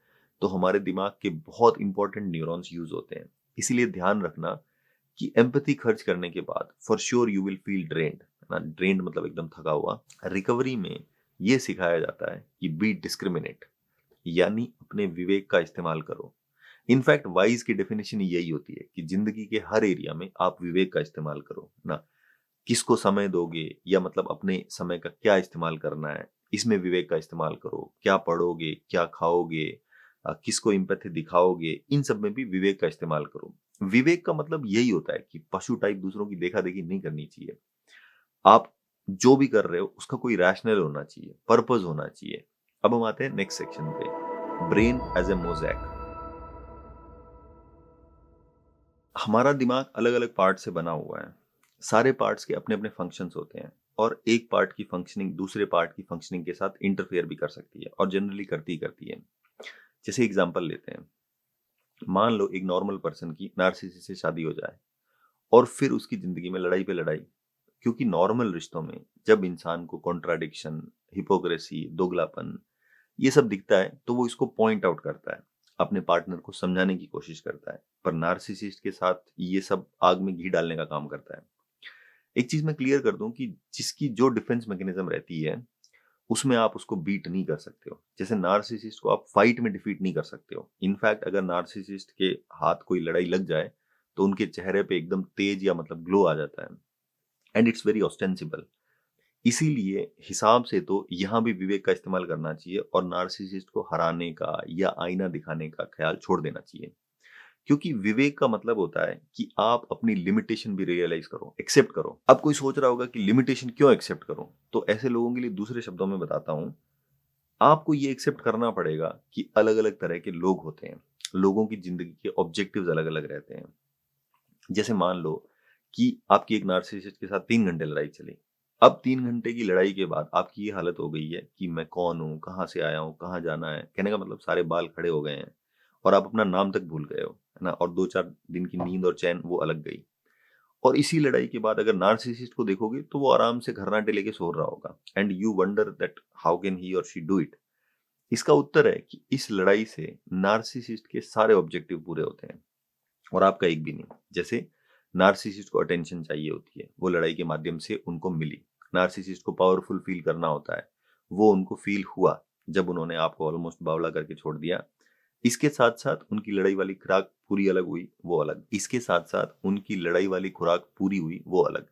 तो हमारे दिमाग के बहुत इंपॉर्टेंट न्यूरॉन्स यूज होते हैं। इसीलिए ध्यान रखना कि एम्पैथी खर्च करने के बाद for sure you will feel drained, है ना। ड्रेन्ड मतलब एकदम थका हुआ। रिकवरी में ये सिखाया जाता है कि बी डिस्क्रिमिनेट, यानी अपने विवेक का इस्तेमाल करो। इनफैक्ट वाइज की डेफिनेशन यही होती है कि जिंदगी के हर एरिया में आप विवेक का इस्तेमाल करो ना। किसको समय दोगे या मतलब अपने समय का क्या इस्तेमाल करना है, इसमें विवेक का इस्तेमाल करो। क्या पढ़ोगे, क्या खाओगे, किसको एम्पैथी दिखाओगे, इन सब में भी विवेक का इस्तेमाल करो। विवेक का मतलब यही होता है कि पशु टाइप दूसरों की देखा देखी नहीं करनी चाहिए। आप जो भी कर रहे हो उसका कोई रैशनल होना चाहिए, पर्पस होना चाहिए। अब हम आते हैं नेक्स्ट सेक्शन पे, ब्रेन एज ए मोज़ैक। हमारा दिमाग अलग अलग पार्ट से बना हुआ है। सारे पार्ट्स के अपने अपने फंक्शंस होते हैं और एक पार्ट की फंक्शनिंग दूसरे पार्ट की फंक्शनिंग के साथ इंटरफेयर भी कर सकती है और जनरली करती ही करती है। जैसे एग्जांपल लेते हैं, मान लो एक नॉर्मल पर्सन की नार्सिसिस्ट से शादी हो जाए और फिर उसकी जिंदगी में लड़ाई पे लड़ाई। क्योंकि नॉर्मल रिश्तों में जब इंसान को कॉन्ट्राडिक्शन, हिपोक्रेसी, दोगलापन ये सब दिखता है तो वो इसको पॉइंट आउट करता है। अपने पार्टनर को समझाने की कोशिश करता है, पर नार्सिसिस्ट के साथ ये सब आग में घी डालने का काम करता है। एक चीज मैं क्लियर कर दूं कि जिसकी जो डिफेंस मैकेनिज्म रहती है उसमें आप उसको बीट नहीं कर सकते हो। जैसे नार्सिसिस्ट को आप फाइट में डिफीट नहीं कर सकते हो। इनफैक्ट अगर नार्सिसिस्ट के हाथ कोई लड़ाई लग जाए तो उनके चेहरे पे एकदम तेज या मतलब ग्लो आ जाता है, एंड इट्स वेरी ऑस्टेंसिबल। इसीलिए हिसाब से तो यहाँ भी विवेक का इस्तेमाल करना चाहिए और नार्सिसिस्ट को हराने का या आईना दिखाने का ख्याल छोड़ देना चाहिए। क्योंकि विवेक का मतलब होता है कि आप अपनी लिमिटेशन भी रियलाइज करो, एक्सेप्ट करो। अब कोई सोच रहा होगा कि लिमिटेशन क्यों एक्सेप्ट करो, तो ऐसे लोगों के लिए दूसरे शब्दों में बताता हूं, आपको ये एक्सेप्ट करना पड़ेगा कि अलग अलग तरह के लोग होते हैं, लोगों की जिंदगी के ऑब्जेक्टिव्स अलग अलग रहते हैं। जैसे मान लो कि आपकी एक नार्सिसिस्ट के साथ 3 घंटे लड़ाई चली। अब 3 घंटे की लड़ाई के बाद आपकी ये हालत हो गई है कि मैं कौन हूँ, कहाँ से आया हूँ, कहाँ जाना है, कहने का मतलब सारे बाल खड़े हो गए हैं और आप अपना नाम तक भूल गए हो, है ना, और 2-4 दिन की नींद और चैन वो अलग गई। और इसी लड़ाई के बाद अगर नार्सिसिस्ट को देखोगे तो वो आराम से घर्राटे लेके सो रहा होगा, and you wonder that how can he और शी डू इट। इसका उत्तर है कि इस लड़ाई से नार्सिसिस्ट के सारे ऑब्जेक्टिव पूरे होते हैं और आपका एक भी नहीं। जैसे नार्सिसिस्ट को अटेंशन चाहिए होती है, वो लड़ाई के माध्यम से उनको मिली। नार्सिसिस्ट को पावरफुल फील करना होता है, वो उनको फील हुआ जब उन्होंने आपको ऑलमोस्ट बावला करके छोड़ दिया। इसके साथ साथ उनकी लड़ाई वाली खुराक पूरी अलग हुई, वो अलग। इसके साथ साथ उनकी लड़ाई वाली खुराक पूरी हुई, वो अलग।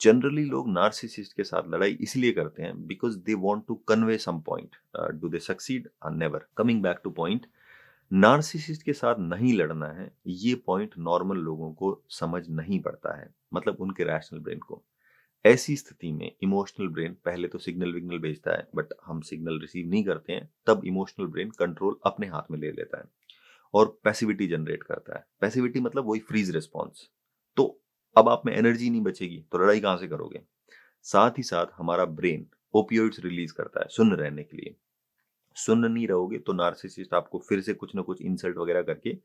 जनरली लोग नार्सिसिस्ट के साथ लड़ाई इसलिए करते हैं because they want to convey some point. Do they succeed? Never. Coming back to point, narcissist के साथ नहीं लड़ना है, ये पॉइंट नॉर्मल लोगों को समझ नहीं पड़ता है, मतलब उनके रैशनल ब्रेन को। ऐसी स्थिति में इमोशनल ब्रेन पहले तो सिग्नल विग्नल भेजता है, बट हम सिग्नल रिसीव नहीं करते हैं, तब इमोशनल ब्रेन कंट्रोल अपने हाथ में ले लेता है और पैसिविटी जनरेट करता है। पैसिविटी मतलब वही फ्रीज रिस्पॉन्स। तो अब आप में एनर्जी नहीं बचेगी तो लड़ाई कहां से करोगे। साथ ही साथ हमारा ब्रेन ओपियोइड्स रिलीज करता है सुन्न रहने के लिए। सुन्न नहीं रहोगे तो नार्सिसिस्ट आपको फिर से कुछ ना कुछ इंसल्ट वगैरह करके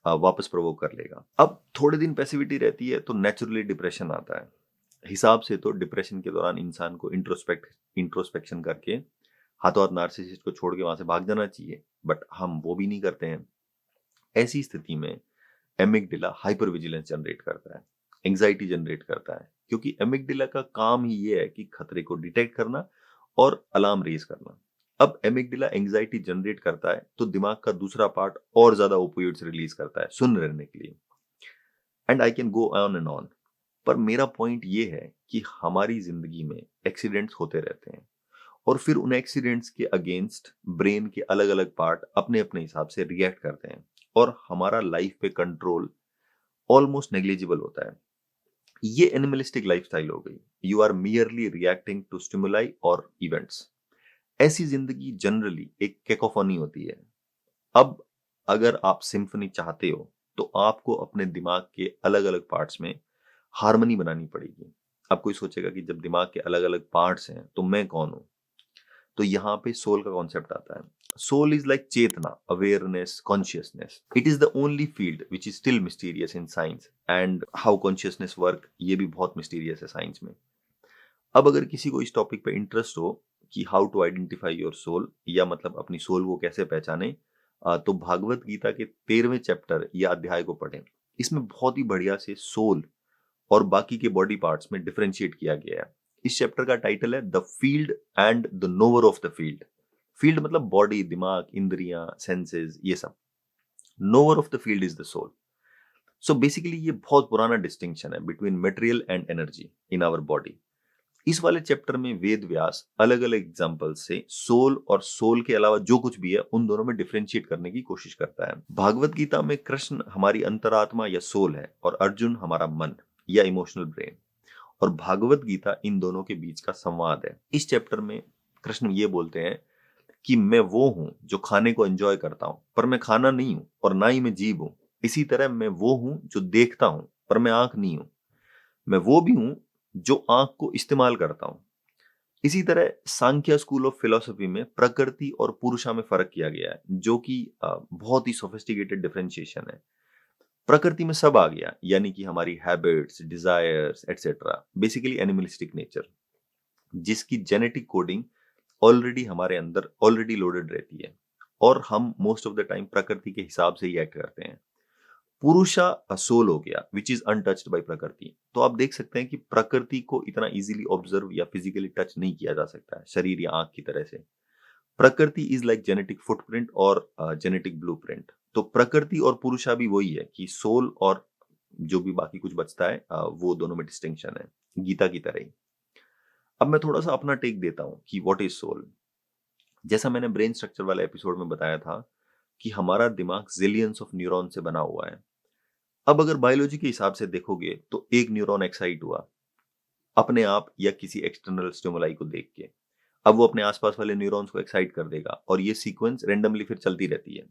वापस प्रोवोक कर लेगा। अब थोड़े दिन पैसिविटी रहती है तो नेचुरली डिप्रेशन आता है। हिसाब से तो डिप्रेशन के दौरान इंसान को इंट्रोस्पेक्शन करके हाथों हाथ नार्सिसिस्ट को छोड़ के वहां से भाग जाना चाहिए, बट हम वो भी नहीं करते हैं। ऐसी स्थिति में एमिगडाला हाइपर विजिलेंस जनरेट करता है, एंजाइटी जनरेट करता है, क्योंकि एमिगडाला का काम ही ये है कि खतरे को डिटेक्ट करना और अलार्म रेज करना। अब एमिगडाला एंजाइटी जनरेट करता है तो दिमाग का दूसरा पार्ट और ज्यादा ओपियोइड्स रिलीज करता है सुन्न रहने के लिए, and I can go on and on. पर मेरा पॉइंट ये है कि हमारी जिंदगी में एक्सीडेंट्स होते रहते हैं और फिर उन एक्सीडेंट्स के अगेंस्ट ब्रेन के अलग अलग पार्ट अपने अपने हिसाब से रिएक्ट करते हैं और हमारा लाइफ पे कंट्रोल ऑलमोस्ट नेग्लिजिबल होता है। ये एनिमलिस्टिक लाइफस्टाइल हो गई। You are merely reacting to stimuli और इवेंट्स। ऐसी जिंदगी जनरली एक कैकोफोनी होती है। अब अगर आप सिम्फनी चाहते हो तो आपको अपने दिमाग के अलग अलग पार्ट्स में हार्मनी बनानी पड़ेगी। अब कोई सोचेगा कि जब दिमाग के अलग अलग पार्ट्स हैं तो मैं कौन हूं, तो यहाँ पे सोल का कॉन्सेप्ट आता है। सोल इज लाइक चेतना, awareness, consciousness. It is the only field which is still mysterious in science, and how consciousness work ये भी बहुत मिस्टीरियस है साइंस में। अब अगर किसी को इस टॉपिक पे इंटरेस्ट हो कि how to identify your soul, या मतलब अपनी सोल को कैसे पहचाने, तो भागवत गीता के 13वें चैप्टर या अध्याय को पढ़ें। इसमें बहुत ही बढ़िया से सोल और बाकी के बॉडी पार्ट्स में डिफरेंशिएट किया गया है। इस चैप्टर का टाइटल है the field and the knower of the field. Field मतलब बॉडी, दिमाग, इंद्रियां, सेंसेस, ये सब। Knower of the field is the soul. So basically ये बहुत पुराना डिस्टिंक्शन है between material and energy in our body. इस वाले चैप्टर में वेद व्यास अलग अलग एग्जाम्पल से सोल और सोल के अलावा जो कुछ भी है उन दोनों में डिफरेंशिएट करने की कोशिश करता है। भागवत गीता में कृष्ण हमारी अंतरात्मा या सोल है और अर्जुन हमारा मन या इमोशनल ब्रेन, और भागवत गीता इन दोनों के बीच का संवाद है। इस चैप्टर में कृष्ण ये बोलते हैं कि मैं वो हूं जो खाने को एंजॉय करता हूं पर मैं खाना नहीं हूं, और ना ही मैं जीभ हूं। इसी तरह मैं वो हूं जो देखता हूं पर मैं आंख नहीं हूं। मैं वो भी हूं जो आंख को इस्तेमाल करता हूं। इसी तरह सांख्य स्कूल ऑफ फिलोसफी में प्रकृति और पुरुषा में फर्क किया गया है, जो कि बहुत ही सोफिस्टिकेटेड डिफरेंशिएशन है। प्रकृति में सब आ गया, यानी कि हमारी habits, desires etcetera, basically animalistic nature, जिसकी जेनेटिक कोडिंग ऑलरेडी हमारे अंदर ऑलरेडी लोडेड रहती है। और हम मोस्ट ऑफ द टाइम प्रकृति के हिसाब से ही एक्ट करते हैं। पुरुषा सोल हो गया विच इज अनटच्ड बाय प्रकृति। तो आप देख सकते हैं कि प्रकृति को इतना इजीली ऑब्जर्व या फिजिकली टच नहीं किया जा सकता है शरीर या आंख की तरह से। प्रकृति इज लाइक जेनेटिक फुटप्रिंट और जेनेटिक ब्लूप्रिंट। तो प्रकृति और पुरुषा भी वही है कि सोल और जो भी बाकी कुछ बचता है वो दोनों में डिस्टिंक्शन है, गीता की तरह ही। अब मैं थोड़ा सा अपना टेक देता हूं कि व्हाट इज सोल। जैसा मैंने ब्रेन स्ट्रक्चर वाले एपिसोड में बताया था कि हमारा दिमाग जिलियंस ऑफ न्यूरॉन से बना हुआ है। अब अगर बायोलॉजी के हिसाब से देखोगे तो एक न्यूरॉन एक्साइट हुआ अपने आप या किसी एक्सटर्नल स्टिमुलाई को देख के, अब वो अपने आसपास वाले न्यूरॉन्स को एक्साइट कर देगा और ये सीक्वेंस रेंडमली फिर चलती रहती है।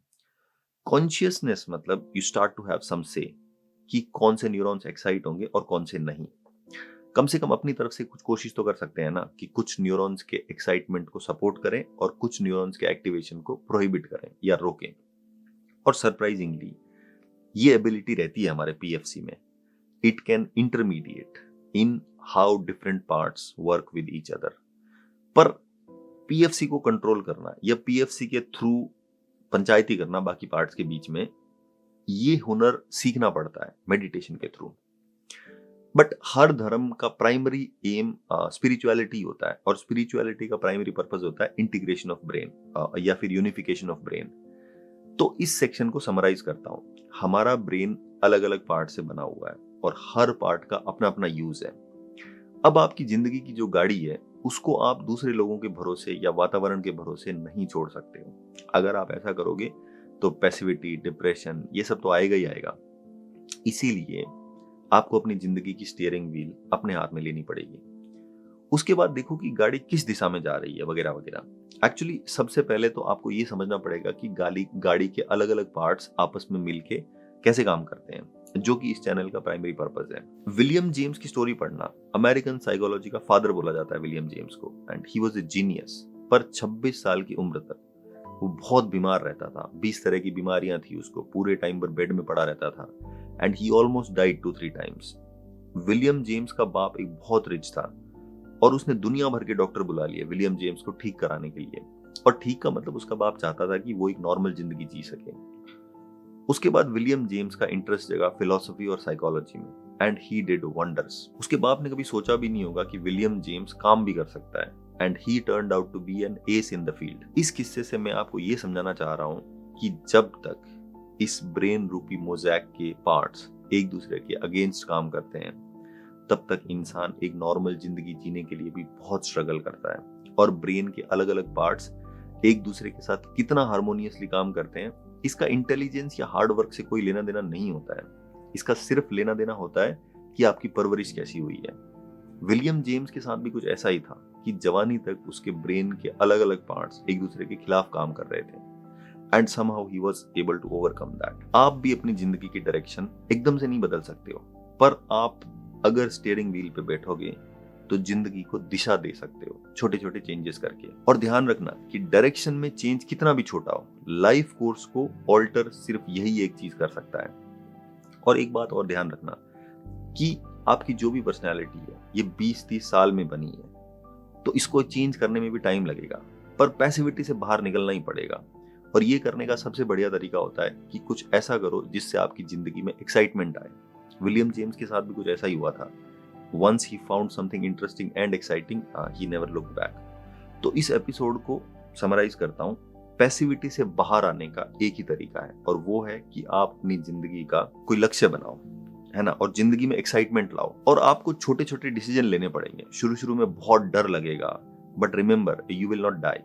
कॉन्शियसनेस मतलब you start to have some से कि कौन से न्यूरॉन्स एक्साइट होंगे और कौन से नहीं। कम से कम अपनी तरफ से कुछ कोशिश तो कर सकते हैं ना कि कुछ न्यूरॉन्स के एक्साइटमेंट को सपोर्ट करें और कुछ न्यूरॉन्स के एक्टिवेशन को प्रोहिबिट करें या रोकें। और सरप्राइजिंगली ये एबिलिटी रहती है हमारे पीएफसी में। It can intermediate in how different parts work with each other. पर पीएफसी को कंट्रोल करना या पीएफसी के थ्रू पंचायती करना बाकी पार्ट्स के बीच में, ये हुनर सीखना पड़ता है मेडिटेशन के थ्रू। बट हर धर्म का प्राइमरी एम स्पिरिचुअलिटी होता है और स्पिरिचुअलिटी का प्राइमरी पर्पस होता है इंटीग्रेशन ऑफ ब्रेन या फिर यूनिफिकेशन ऑफ ब्रेन। तो इस सेक्शन को समराइज करता हूं। हमारा ब्रेन अलग अलग पार्ट से बना हुआ है और हर पार्ट का अपना अपना यूज है। अब आपकी जिंदगी की जो गाड़ी है उसको आप दूसरे लोगों के भरोसे या वातावरण के भरोसे नहीं छोड़ सकते हो। अगर आप ऐसा करोगे तो पैसिविटी, डिप्रेशन, ये सब तो आएगा ही आएगा। इसीलिए आपको अपनी जिंदगी की स्टीयरिंग व्हील अपने हाथ में लेनी पड़ेगी। उसके बाद देखो कि गाड़ी किस दिशा में जा रही है वगैरह वगैरह। एक्चुअली सबसे पहले तो आपको ये समझना पड़ेगा कि गाड़ी के अलग अलग पार्ट्स आपस में मिलके कैसे काम करते हैं, जो कि इस चैनल का प्राइमरी पर्पस है। विलियम जेम्स की स्टोरी पढ़ना। अमेरिकन साइकोलॉजी का फादर बोला जाता है विलियम जेम्स को and he was a genius. पर 26 साल की उम्र तक वो बहुत बीमार रहता था। 20 तरह की बीमारियां थी उसको, पूरे टाइम पर बेड में पड़ा रहता था and he almost died 2-3 times. William James का बाप एक बहुत रिच था और उसने दुनिया भर के डॉक्टर बुला लिए विलियम जेम्स को ठीक कराने के लिए। और ठीक का मतलब उसका बाप चाहता था कि वो एक नॉर्मल जिंदगी जी सके। उसके बाद विलियम जेम्स का इंटरेस्ट जगा फिलॉसफी और साइकोलॉजी में एंड ही डिड वंडर्स। उसके बाप ने कभी सोचा भी नहीं होगा कि विलियम जेम्स काम भी कर सकता है and he turned out to be an ace in the field. इस किस्से से मैं आपको ये समझाना चाह रहा हूं कि जब तक इस ब्रेन रूपी मोज़ैक के पार्ट्स एक दूसरे के अगेंस्ट काम करते हैं तब तक इंसान एक नॉर्मल जिंदगी जीने के लिए भी बहुत स्ट्रगल करता है। और ब्रेन के अलग अलग पार्ट्स एक दूसरे के साथ कितना हार्मोनियसली काम करते हैं, इसका इंटेलिजेंस या हार्ड वर्क से कोई लेना देना नहीं होता है। इसका सिर्फ लेना देना होता है कि आपकी परवरिश कैसी हुई है। विलियम जेम्स के साथ भी कुछ ऐसा ही था कि जवानी तक उसके ब्रेन के अलग अलग पार्ट्स एक दूसरे के खिलाफ काम कर रहे थे and somehow he was able to overcome that। आप भी अपनी जिंदगी की डायरेक्शन एकदम से नहीं बदल सकते हो, पर आप अगर स्टीयरिंग व्हील पे बैठोगे तो जिंदगी को दिशा दे सकते हो छोटे छोटे चेंजेस करके। और ध्यान रखना कि डायरेक्शन में चेंज कितना भी छोटा हो, लाइफ कोर्स को ऑल्टर सिर्फ यही एक चीज कर सकता है। और एक बात और ध्यान रखना कि आपकी जो भी पर्सनैलिटी है ये 20-30 साल में बनी है, तो इसको चेंज करने में भी टाइम लगेगा, पर पैसिविटी से बाहर निकलना ही पड़ेगा। और ये करने का सबसे बढ़िया तरीका होता है कि कुछ ऐसा करो जिससे आपकी जिंदगी में एक्साइटमेंट आए। विलियम जेम्स के साथ भी कुछ ऐसा ही हुआ था। Once he found something interesting and exciting, he never looked back। तो इस एपिसोड को समराइज करता हूँ। पैसिविटी से बाहर आने का एक ही तरीका है और वो है कि आप अपनी जिंदगी का कोई लक्ष्य बनाओ, है ना, और जिंदगी में एक्साइटमेंट लाओ। और आपको छोटे छोटे डिसीजन लेने पड़ेंगे। शुरू शुरू में बहुत डर लगेगा, but remember you will not die.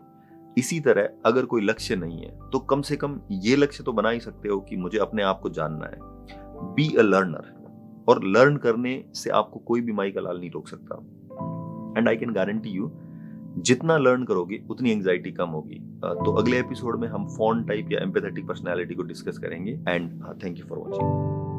इसी तरह अगर कोई लक्ष्य नहीं है तो कम से कम ये लक्ष्य तो बना ही सकते हो कि मुझे अपने आप को जानना है। Be a learner. और लर्न करने से आपको कोई भी माई का लाल नहीं रोक सकता। And I can guarantee you जितना लर्न करोगे उतनी एंजाइटी कम होगी। तो अगले एपिसोड में हम फॉन टाइप या एम्पैथेटिक पर्सनालिटी को डिस्कस करेंगे। And thank you for watching.